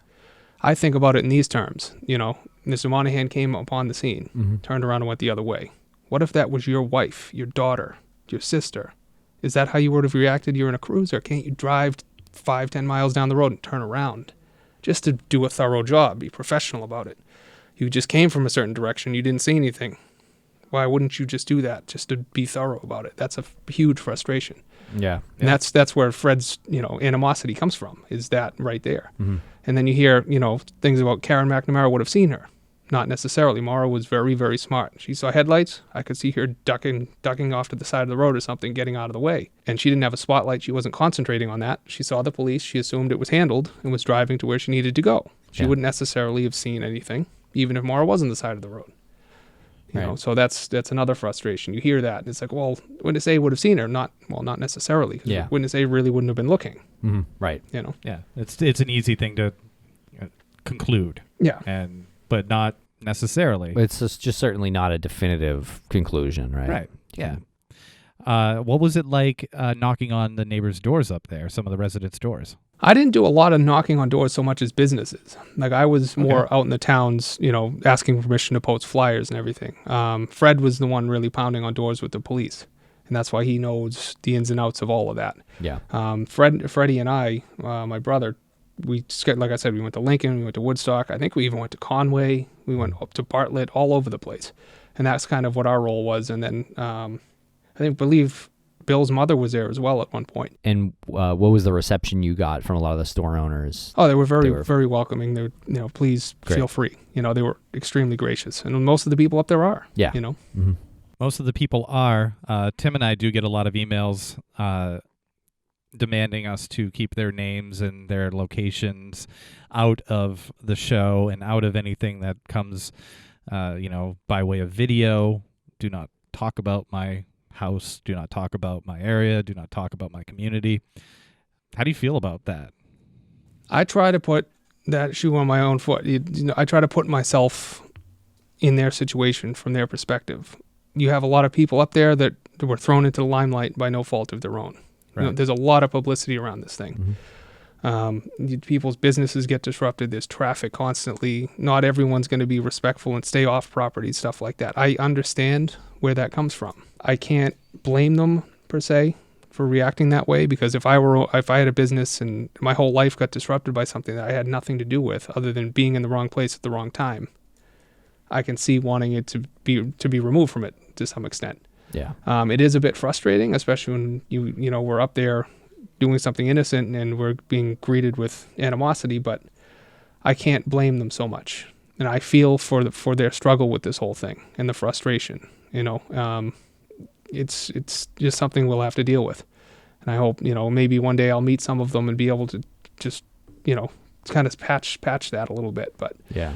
I think about it in these terms. Mr. Monahan came upon the scene, turned around and went the other way. What if that was your wife, your daughter, your sister? Is that how you would have reacted? You're in a cruiser. Can't you drive 5-10 miles down the road and turn around just to do a thorough job, be professional about it? You just came from a certain direction. You didn't see anything. Why wouldn't you just do that, just to be thorough about it? That's a huge frustration. Yeah. And that's where Fred's, animosity comes from, is that right there. Mm-hmm. And then you hear, things about Karen McNamara would have seen her. Not necessarily. Maura was very, very smart. She saw headlights. I could see her ducking off to the side of the road or something, getting out of the way. And she didn't have a spotlight. She wasn't concentrating on that. She saw the police. She assumed it was handled and was driving to where she needed to go. She wouldn't necessarily have seen anything, even if Maura was on the side of the road. You know, so that's another frustration. You hear that, and it's like, well, witness A would have seen her. Not necessarily. Because witness A really wouldn't have been looking. Mm-hmm. Right. Yeah, it's an easy thing to conclude. Yeah. But not necessarily. It's just certainly not a definitive conclusion, right? Right. Yeah. What was it like knocking on the neighbors' doors up there, some of the residents' doors? I didn't do a lot of knocking on doors so much as businesses. Like, I was more out in the towns, asking permission to post flyers and everything. Fred was the one really pounding on doors with the police, and that's why he knows the ins and outs of all of that. Yeah. Freddie and I, my brother, like I said, we went to Lincoln, we went to Woodstock. I think we even went to Conway. We went up to Bartlett, all over the place. And that's kind of what our role was. And then I believe Bill's mother was there as well at one point. And what was the reception you got from a lot of the store owners? Oh, they were very welcoming. They were, please feel free. They were extremely gracious. And most of the people up there are. Yeah. Mm-hmm. Most of the people are. Tim and I do get a lot of emails demanding us to keep their names and their locations out of the show and out of anything that comes, by way of video. Do not talk about my house. Do not talk about my area. Do not talk about my community. How do you feel about that? I try to put that shoe on my own foot. I try to put myself in their situation from their perspective. You have a lot of people up there that were thrown into the limelight by no fault of their own. Right. There's a lot of publicity around this thing. Mm-hmm. People's businesses get disrupted. There's traffic constantly. Not everyone's going to be respectful and stay off property, stuff like that. I understand where that comes from. I can't blame them per se for reacting that way, because if I had a business and my whole life got disrupted by something that I had nothing to do with other than being in the wrong place at the wrong time, I can see wanting it to be removed from it to some extent. Yeah. It is a bit frustrating, especially when we're up there doing something innocent and we're being greeted with animosity, but I can't blame them so much. And I feel for their struggle with this whole thing and the frustration, it's just something we'll have to deal with. And I hope, maybe one day I'll meet some of them and be able to just, kind of patch that a little bit. But yeah.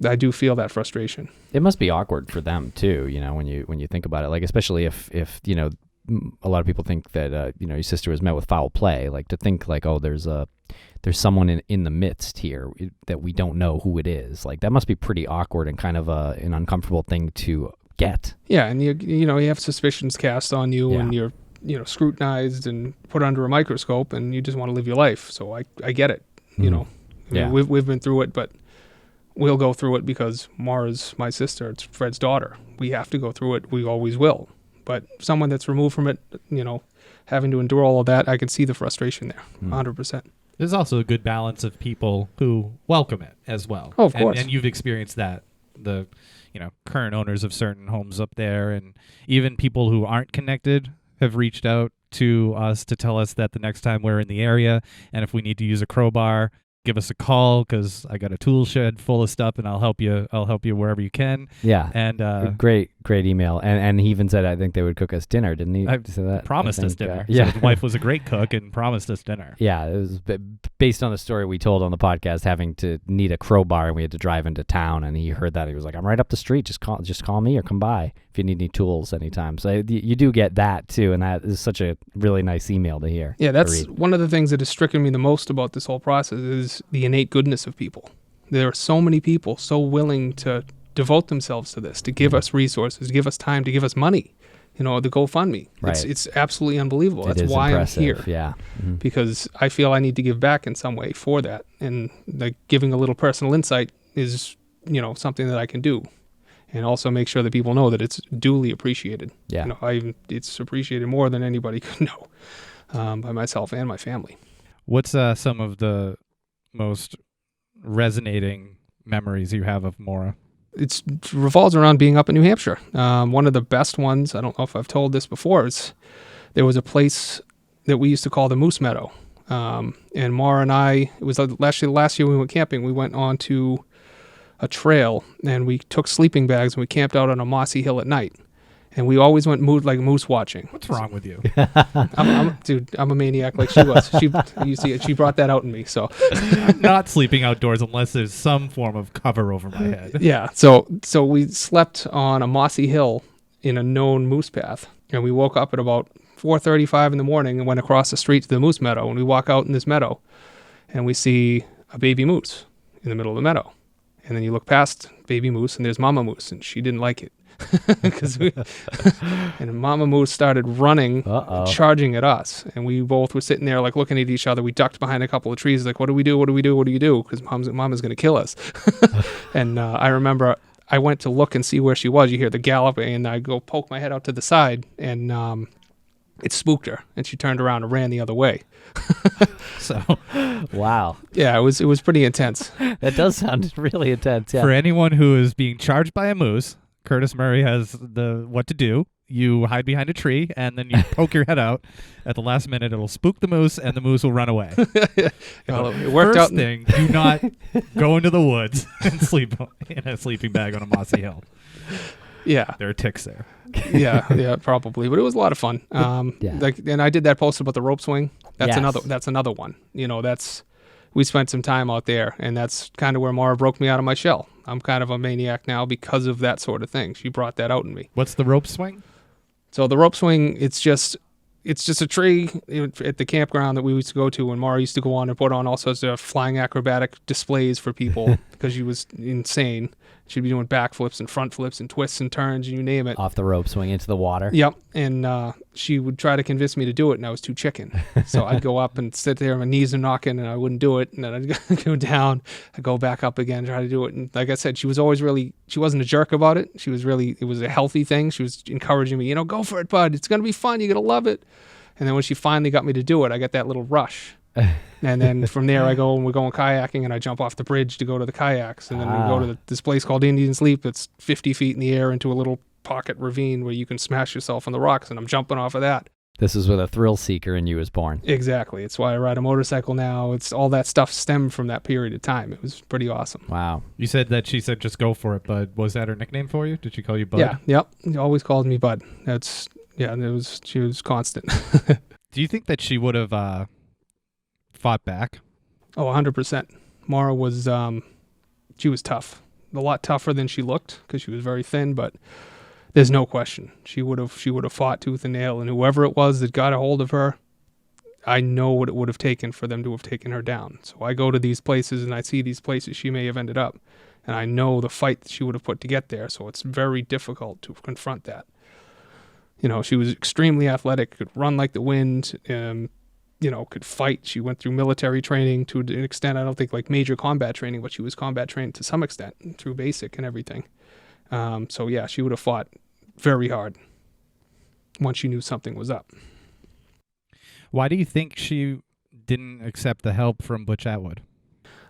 I do feel that frustration. It must be awkward for them too, when you think about it. Like, especially if a lot of people think that your sister was met with foul play. Like, to think like, oh, there's someone in the midst here that we don't know who it is. Like, that must be pretty awkward and kind of an uncomfortable thing to get. Yeah, and you have suspicions cast on you, and you're scrutinized and put under a microscope, and you just want to live your life. So I get it. We've been through it, but we'll go through it because Maura's my sister. It's Fred's daughter. We have to go through it. We always will. But someone that's removed from it, having to endure all of that, I can see the frustration there, 100%. There's also a good balance of people who welcome it as well. Oh, of course. And you've experienced that. The current owners of certain homes up there, and even people who aren't connected have reached out to us to tell us that the next time we're in the area, and if we need to use a crowbar, give us a call, because I got a tool shed full of stuff, and I'll help you wherever you can. Yeah. And great email. And he even said, I think they would cook us dinner, didn't he? I say that? Promised us dinner. Yeah. So his wife was a great cook and promised us dinner. Yeah, it was based on the story we told on the podcast, having to need a crowbar, and we had to drive into town, and he heard that. He was like, I'm right up the street. Just call me or come by if you need any tools anytime. So you do get that too, and that is such a really nice email to hear. Yeah, that's one of the things that has stricken me the most about this whole process is the innate goodness of people. There are so many people so willing to devote themselves to this, to give us resources, to give us time, to give us money. the GoFundMe. Right. It's absolutely unbelievable. It That's is why impressive. I'm here. Yeah. Mhm. Because I feel I need to give back in some way for that. And like giving a little personal insight is, something that I can do. And also make sure that people know that it's duly appreciated. Yeah. It's appreciated more than anybody could know, by myself and my family. What's some of the most resonating memories you have of Maura? It revolves around being up in New Hampshire. One of the best ones, I don't know if I've told this before, is there was a place that we used to call the Moose Meadow. And Maura and I, it was actually the last year we went camping, we went on to a trail and we took sleeping bags and we camped out on a mossy hill at night. And we always went moose watching. What's wrong with you? I'm a maniac like she was. She brought that out in me. So I'm not sleeping outdoors unless there's some form of cover over my head. yeah. So we slept on a mossy hill in a known moose path, and we woke up at about 4:35 in the morning and went across the street to the moose meadow. And we walk out in this meadow, and we see a baby moose in the middle of the meadow. And then you look past baby moose, and there's mama moose, and she didn't like it. And Mama Moose started running, charging at us, and we both were sitting there like looking at each other. We ducked behind a couple of trees, like, what do we do? What do we do? What do you do? Because Mama's going to kill us. And I remember I went to look and see where she was. You hear the galloping, and I go poke my head out to the side, and it spooked her, and she turned around and ran the other way. So, Wow. Yeah, it was pretty intense. That does sound really intense. Yeah. for anyone who is being charged by a moose, Kurtis Murray has what to do. You hide behind a tree, and then you poke your head out. At the last minute, it'll spook the moose, and the moose will run away. Well, it worked First out. thing, do not go into the woods and sleep in a sleeping bag on a mossy hill. Yeah. There are ticks there. yeah, probably. But it was a lot of fun. Yeah. And I did that post about the rope swing. That's Yes. That's another one. We spent some time out there, and that's kind of where Maura broke me out of my shell. I'm kind of a maniac now because of that sort of thing. She brought that out in me. What's the rope swing? So the rope swing, it's just a tree at the campground that we used to go to, and Maura used to go on and put on all sorts of flying acrobatic displays for people because she was insane. She'd be doing backflips and front flips and twists and turns, and you name it. Off the rope swing into the water. Yep. And she would try to convince me to do it, and I was too chicken. So I'd go up and sit there, my knees are knocking, and I wouldn't do it. And then I'd go down, I'd go back up again, try to do it. And like I said, she wasn't a jerk about it. It was a healthy thing. She was encouraging me, go for it, bud. It's going to be fun. You're going to love it. And then when she finally got me to do it, I got that little rush. And then from there, we're going kayaking, and I jump off the bridge to go to the kayaks. And then we go to this place called Indian Sleep that's 50 feet in the air into a little pocket ravine where you can smash yourself on the rocks, and I'm jumping off of that. This is where the thrill seeker in you was born. Exactly. It's why I ride a motorcycle now. It's all that stuff stemmed from that period of time. It was pretty awesome. Wow. You said that she said just go for it, Bud. Was that her nickname for you? Did she call you Bud? Yeah. Yep. He always called me Bud. She was constant. Do you think that she would have fought back? Oh, 100%. Maura was, she was tough. A lot tougher than she looked because she was very thin, but there's no question. She would have fought tooth and nail, and whoever it was that got a hold of her, I know what it would have taken for them to have taken her down. So I go to these places and I see these places she may have ended up, and I know the fight that she would have put to get there, so it's very difficult to confront that. She was extremely athletic, could run like the wind, could fight. She went through military training to an extent, I don't think like major combat training, but she was combat trained to some extent through basic and everything. So yeah, she would have fought very hard once she knew something was up. Why do you think she didn't accept the help from Butch Atwood?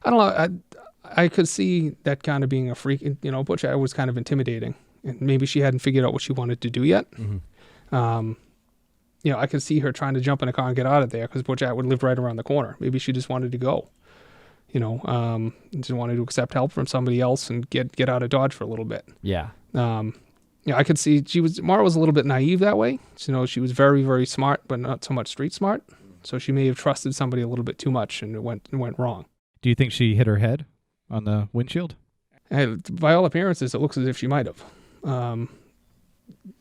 I don't know. I could see that kind of being a freak. Butch Atwood was kind of intimidating, and maybe she hadn't figured out what she wanted to do yet. Mm-hmm. I could see her trying to jump in a car and get out of there because Butch Atwood lived right around the corner. Maybe she just wanted to go, just wanted to accept help from somebody else and get out of Dodge for a little bit. Yeah. I could see Maura was a little bit naive that way. She was very, very smart, but not so much street smart. So she may have trusted somebody a little bit too much, and it went wrong. Do you think she hit her head on the windshield? And by all appearances, it looks as if she might have.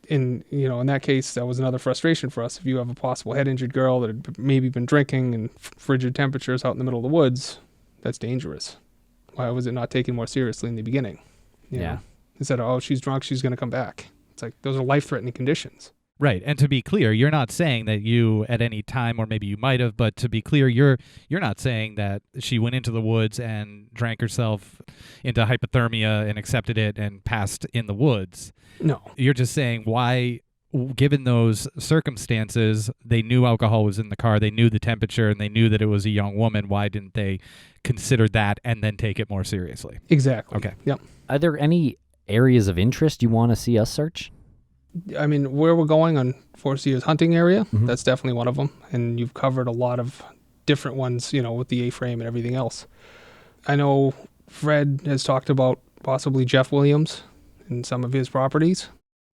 In that case, that was another frustration for us. If you have a possible head injured girl that had maybe been drinking in frigid temperatures out in the middle of the woods, that's dangerous. Why was it not taken more seriously in the beginning? You know? Instead of, she's drunk, she's going to come back. It's like, those are life-threatening conditions. Right. And to be clear, you're not saying that you at any time, or maybe you might have, but to be clear, you're not saying that she went into the woods and drank herself into hypothermia and accepted it and passed in the woods. No. You're just saying why, given those circumstances, they knew alcohol was in the car, they knew the temperature, and they knew that it was a young woman. Why didn't they consider that and then take it more seriously? Exactly. Okay. Yep. Are there any areas of interest you want to see us search? I mean, where we're going on Forcier's hunting area, Mhm. that's definitely one of them. And you've covered a lot of different ones, with the A-frame and everything else. I know Fred has talked about possibly Jeff Williams and some of his properties,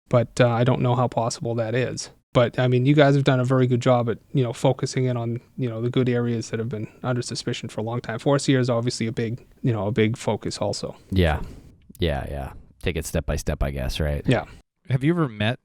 but I don't know how possible that is. But, I mean, you guys have done a very good job at, focusing in on, the good areas that have been under suspicion for a long time. Forcier is obviously a big focus also. Yeah. Take it step by step, I guess, right? Yeah. Have you ever met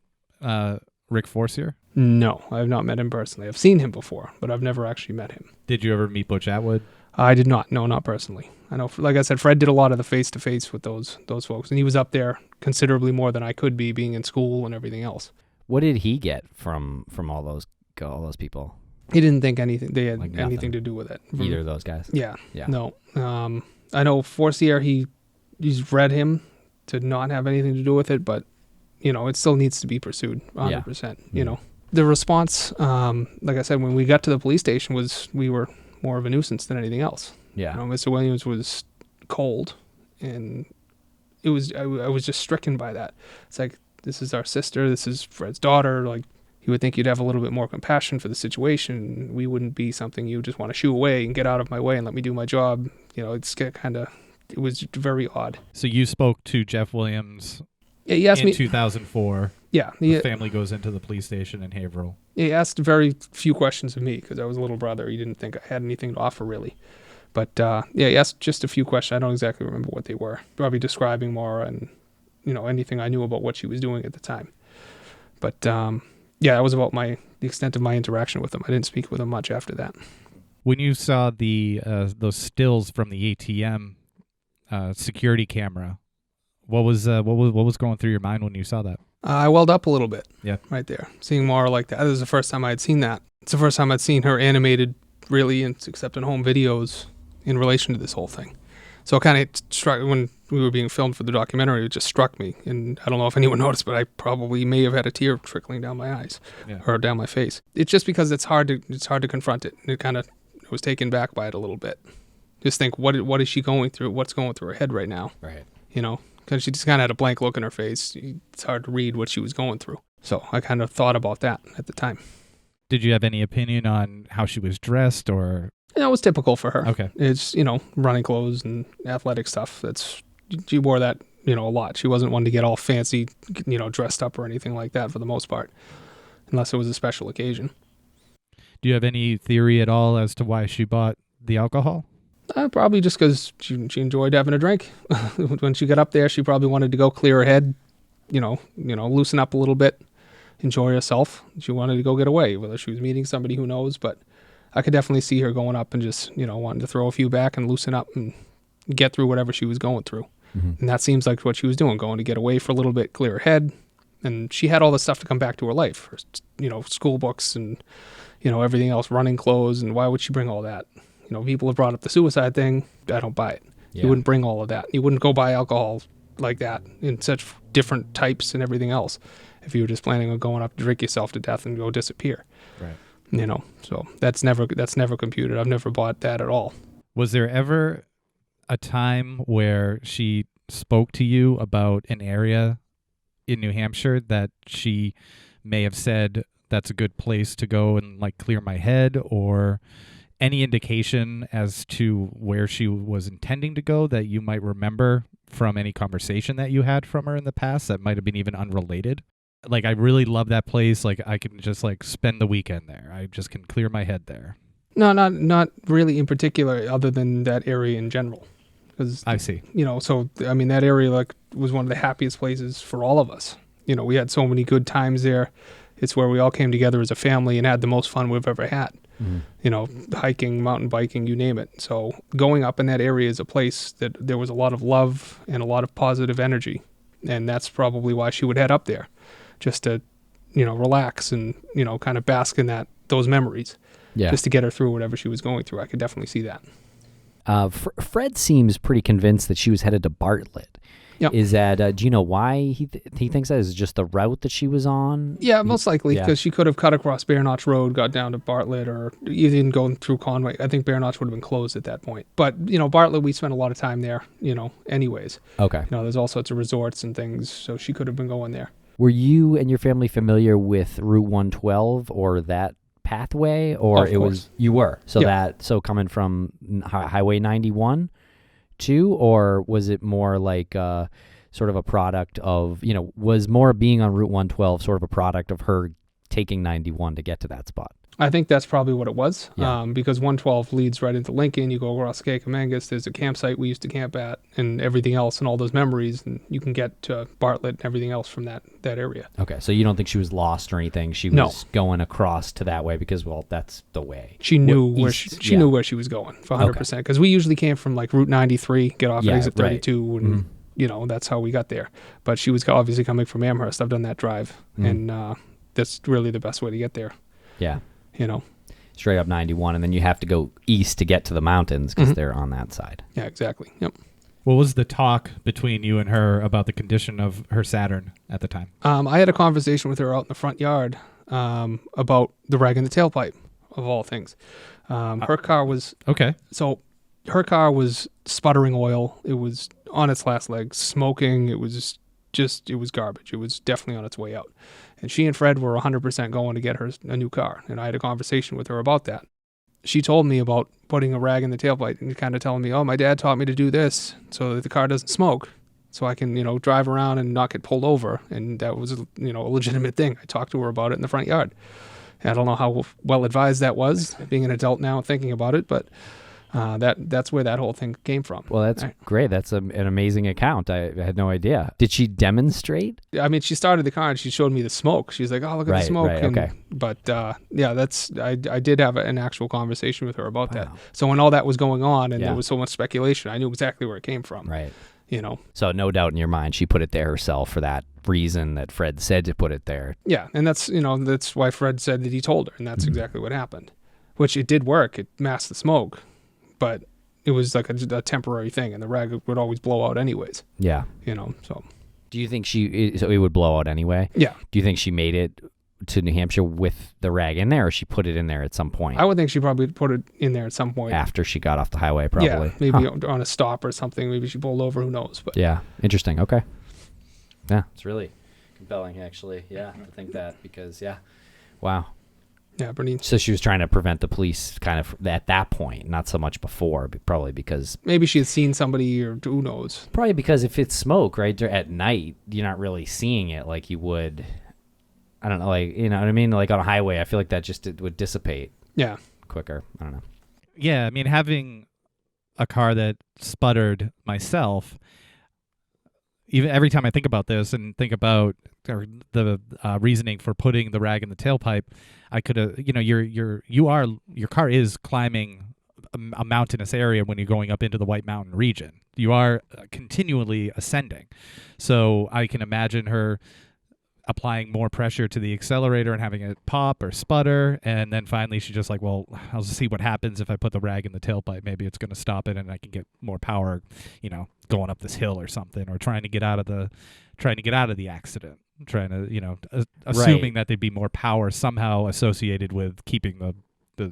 Rick Forcier? No, I have not met him personally. I've seen him before, but I've never actually met him. Did you ever meet Butch Atwood? I did not. No, not personally. I know, like I said, Fred did a lot of the face-to-face with those folks, and he was up there considerably more than I could be, being in school and everything else. What did he get from all those people? He didn't think anything they had Like nothing. anything to do with it. Either of those guys? Yeah. Yeah. No. I know Forcier, he's read him to not have anything to do with it, but it still needs to be pursued 100%. The response, like I said, when we got to the police station, was we were more of a nuisance than anything else. Yeah. Mr. Williams was cold, and I was just stricken by that. It's like, this is our sister, this is Fred's daughter. Like, you would think you'd have a little bit more compassion for the situation. We wouldn't be something you just want to shoo away and get out of my way and let me do my job. It was very odd. So you spoke to Jeff Williams Yeah, he asked in me. 2004. Yeah, The family goes into the police station in Haverhill. he asked very few questions of me because I was a little brother. He didn't think I had anything to offer really. But he asked just a few questions. I don't exactly remember what they were. Probably describing Maura and anything I knew about what she was doing at the time. But that was about the extent of my interaction with him. I didn't speak with him much after that. When you saw the those stills from the ATM security camera, what was going through your mind when you saw that? I welled up a little bit. Yeah. Right there. Seeing Maura like that. This is the first time I had seen that. It's the first time I'd seen her animated, really, except in home videos, in relation to this whole thing. So it kind of struck, when we were being filmed for the documentary, it just struck me. And I don't know if anyone noticed, but I probably may have had a tear trickling down my eyes or down my face. It's just because it's hard to confront it. And it kind of was taken back by it a little bit. Just think, what is she going through? What's going through her head right now? Right. Because she just kind of had a blank look in her face. It's hard to read what she was going through. So I kind of thought about that at the time. Did you have any opinion on how she was dressed, or? It was typical for her. Okay. It's, running clothes and athletic stuff. She wore that, a lot. She wasn't one to get all fancy, dressed up or anything like that for the most part, unless it was a special occasion. Do you have any theory at all as to why she bought the alcohol? Probably just because she enjoyed having a drink. When she got up there, she probably wanted to go clear her head, loosen up a little bit, enjoy herself. She wanted to go get away, whether she was meeting somebody, who knows. But I could definitely see her going up and just, wanting to throw a few back and loosen up and get through whatever she was going through. Mm-hmm. And that seems like what she was doing, going to get away for a little bit, clear her head. And she had all this stuff to come back to her life, her, school books and, everything else, running clothes. And why would she bring all that? People have brought up the suicide thing. I don't buy it. Yeah. You wouldn't bring all of that. You wouldn't go buy alcohol like that in such different types and everything else if you were just planning on going up to drink yourself to death and go disappear. Right. So that's never computed. I've never bought that at all. Was there ever a time where she spoke to you about an area in New Hampshire that she may have said, that's a good place to go and clear my head, or any indication as to where she was intending to go that you might remember from any conversation that you had from her in the past that might have been even unrelated? I really love that place. I can just spend the weekend there. I just can clear my head there. No, not really in particular, other than that area in general. I see. So I mean, that area was one of the happiest places for all of us. We had so many good times there. It's where we all came together as a family and had the most fun we've ever had. Mm-hmm. Hiking, mountain biking, you name it. So going up in that area is a place that there was a lot of love and a lot of positive energy. And that's probably why she would head up there, just to, relax and, kind of bask in those memories. Yeah. Just to get her through whatever she was going through. I could definitely see that. Fred seems pretty convinced that she was headed to Bartlett. Yep. Is that, do you know why he thinks that? Is it just the route that she was on? Yeah, most likely, because she could have cut across Bear Notch Road, got down to Bartlett, or even going through Conway. I think Bear Notch would have been closed at that point. But, Bartlett, we spent a lot of time there, anyways. Okay. There's all sorts of resorts and things, so she could have been going there. Were you and your family familiar with Route 112 or that pathway? Or Of course. You were? So Yeah. so coming from Highway 91 too, or was it more like sort of a product of, was more being on Route 112 sort of a product of her taking 91 to get to that spot? I think that's probably what it was, Yeah. because 112 leads right into Lincoln. You go across Kakamangos, there's a campsite we used to camp at, and everything else, and all those memories, and you can get to Bartlett and everything else from that area. Okay, so you don't think she was lost or anything? She No. was going across to that way because, well, that's the way. She knew East, she knew where she was going for 100%, because we usually came from like Route 93, get off at exit 32, and that's how we got there. But she was obviously coming from Amherst. I've done that drive, and that's really the best way to get there. Yeah. Straight up 91, and then you have to go east to get to the mountains because they're on that side. Yeah, exactly. Yep. What was the talk between you and her about the condition of her Saturn at the time? I had a conversation with her out in the front yard about the rag in the tailpipe, of all things. Her car was okay. So her car was sputtering oil. It was on its last legs, smoking. It was it was garbage. It was definitely on its way out. And she and Fred were 100% going to get her a new car. And I had a conversation with her about that. She told me about putting a rag in the tailpipe and kind of telling me, my dad taught me to do this so that the car doesn't smoke, so I can, drive around and not get pulled over. And that was, a legitimate thing. I talked to her about it in the front yard. I don't know how well advised that was, being an adult now and thinking about it, but that's where that whole thing came from. Well, that's great. That's an amazing account. I had no idea. Did she demonstrate? I mean, she started the car and she showed me the smoke. She's like, "Oh, look at the smoke." Right, okay. But I did have an actual conversation with her about that. So when all that was going on and there was so much speculation, I knew exactly where it came from. Right. So no doubt in your mind, she put it there herself for that reason that Fred said to put it there. Yeah, and that's why Fred said that he told her, and that's exactly what happened. Which it did work. It masked the smoke. But it was like a temporary thing, and the rag would always blow out anyways. Yeah. So. Do you think it would blow out anyway? Yeah. Do you think she made it to New Hampshire with the rag in there, or she put it in there at some point? I would think she probably put it in there at some point. After she got off the highway, probably. Yeah, maybe on a stop or something. Maybe she pulled over, who knows. But yeah, interesting. Okay. Yeah, it's really compelling, actually. Yeah, to think that because, wow. Yeah, pretty. So she was trying to prevent the police kind of at that point, not so much before, but probably because... Maybe she had seen somebody, or who knows. Probably because if it's smoke, right, at night, you're not really seeing it like you would... I don't know, like, you know what I mean? Like on a highway, I feel like that it would dissipate quicker. I don't know. Yeah, I mean, having a car that sputtered myself, even every time I think about this and think about the reasoning for putting the rag in the tailpipe, I could have, your car is climbing a mountainous area when you're going up into the White Mountain region. You are continually ascending. So I can imagine her applying more pressure to the accelerator and having it pop or sputter, and then finally she's just like, well, I'll just see what happens if I put the rag in the tailpipe. Maybe it's going to stop it and I can get more power, going up this hill or something, or trying to get out of the accident, trying to, assuming that there'd be more power somehow associated with keeping the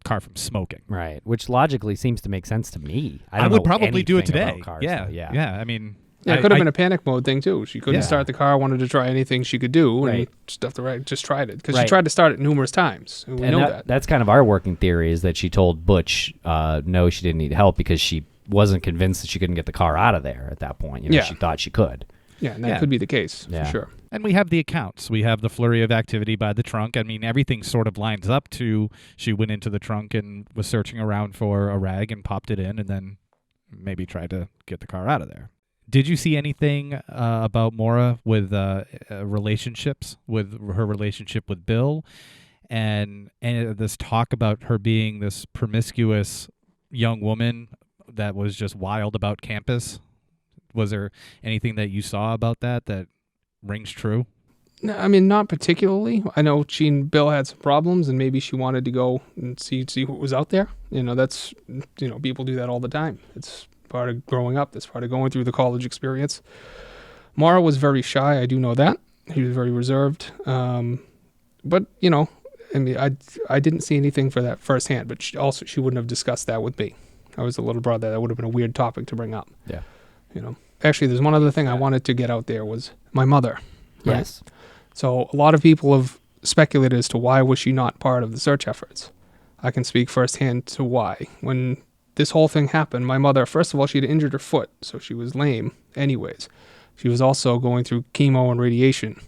car from smoking. Right, which logically seems to make sense to me. I would probably do it today. Cars, yeah, so, yeah. I mean... Yeah, it could have been a panic mode thing, too. She couldn't start the car, wanted to try anything she could do, and just tried it. Because she tried to start it numerous times. And we know that. That's kind of our working theory, is that she told Butch no, she didn't need help because she wasn't convinced that she couldn't get the car out of there at that point. She thought she could. Yeah, and that could be the case, for sure. And we have the accounts. We have the flurry of activity by the trunk. I mean, everything sort of lines up to she went into the trunk and was searching around for a rag and popped it in and then maybe tried to get the car out of there. Did you see anything about Maura with relationships, with her relationship with Bill, and this talk about her being this promiscuous young woman that was just wild about campus? Was there anything that you saw about that rings true? No, I mean, not particularly. I know she and Bill had some problems, and maybe she wanted to go and see what was out there. That's, people do that all the time. It's part of growing up. It's part of going through the college experience. Maura was very shy. I do know that. She was very reserved. But, I mean, I didn't see anything for that firsthand, but she wouldn't have discussed that with me. I was the little brother. That would have been a weird topic to bring up. Yeah. Actually, there's one other thing I wanted to get out there was my mother. Right? Yes. So a lot of people have speculated as to why was she not part of the search efforts. I can speak firsthand to why. When this whole thing happened, my mother, first of all, she had injured her foot, so she was lame anyways. She was also going through chemo and radiation,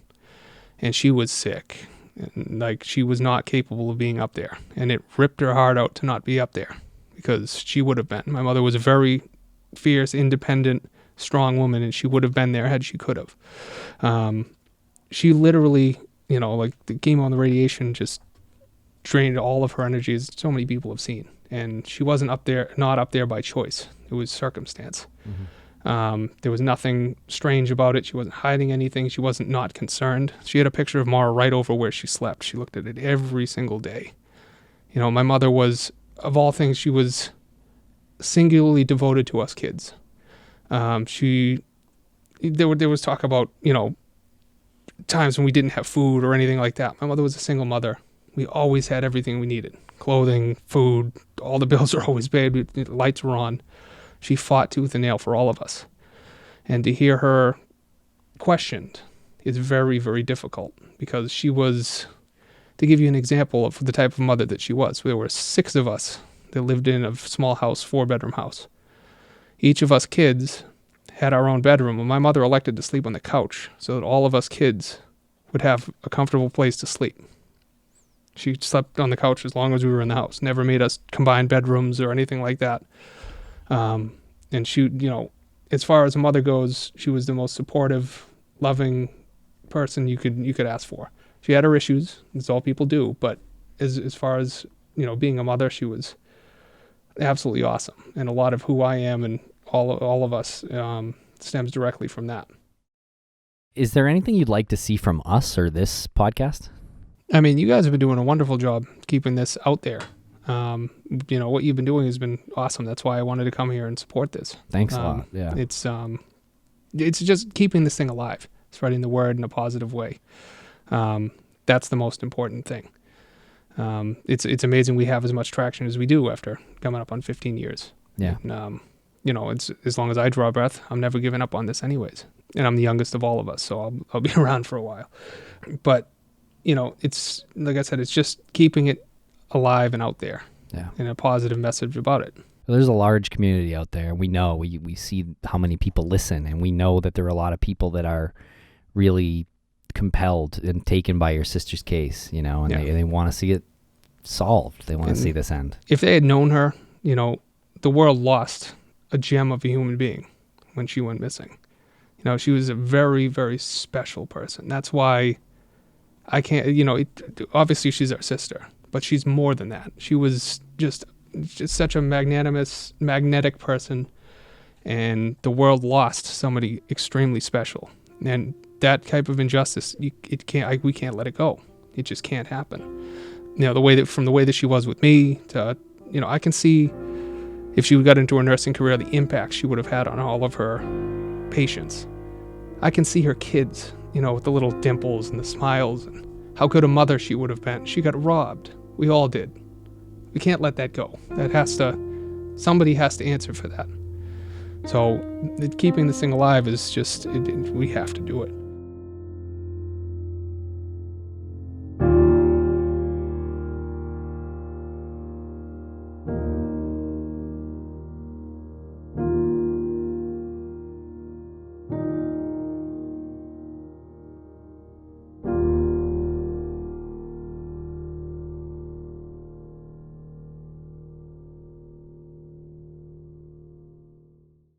and she was sick. And, she was not capable of being up there. And it ripped her heart out to not be up there, because she would have been. My mother was a very fierce, independent, strong woman, and she would have been there had she could have. She literally, the chemo and the radiation just drained all of her energy, as so many people have seen. And she wasn't not up there by choice. It was circumstance. Mm-hmm. There was nothing strange about it. She wasn't hiding anything. She wasn't not concerned. She had a picture of Maura right over where she slept. She looked at it every single day. My mother was, of all things, she was singularly devoted to us kids. There was talk about, times when we didn't have food or anything like that. My mother was a single mother. We always had everything we needed. Clothing, food, all the bills were always paid. The lights were on. She fought tooth and nail for all of us. And to hear her questioned is very, very difficult, because she was, to give you an example of the type of mother that she was, there were 6 of us that lived in a small house, 4-bedroom house. Each of us kids had our own bedroom, and my mother elected to sleep on the couch so that all of us kids would have a comfortable place to sleep. She slept on the couch as long as we were in the house, never made us combine bedrooms or anything like that. And she, as far as a mother goes, she was the most supportive, loving person you could ask for. She had her issues, that's all people do, but as far as, being a mother, she was absolutely awesome. And a lot of who I am and all of us stems directly from that. Is there anything you'd like to see from us or this podcast? I mean, you guys have been doing a wonderful job keeping this out there. What you've been doing has been awesome. That's why I wanted to come here and support this. Thanks a lot. Yeah. It's just keeping this thing alive, spreading the word in a positive way. That's the most important thing. It's amazing we have as much traction as we do after coming up on 15 years. Yeah. And, it's as long as I draw breath, I'm never giving up on this anyways. And I'm the youngest of all of us, so I'll be around for a while. But, it's, like I said, it's just keeping it alive and out there. Yeah. And a positive message about it. Well, there's a large community out there. We know, we see how many people listen, and we know that there are a lot of people that are really compelled and taken by your sister's case, and they want to see it solved. They want to see this end. If they had known her, the world lost a gem of a human being when she went missing. She was a very, very special person. That's why I can't, obviously she's our sister, but she's more than that. She was just such a magnetic person, and the world lost somebody extremely special. And that type of injustice, we can't let it go. It just can't happen. From the way that she was with me to, I can see if she got into her nursing career, the impact she would have had on all of her patients. I can see her kids, with the little dimples and the smiles, and how good a mother she would have been. She got robbed. We all did. We can't let that go. Somebody has to answer for that. So keeping this thing alive is just, we have to do it.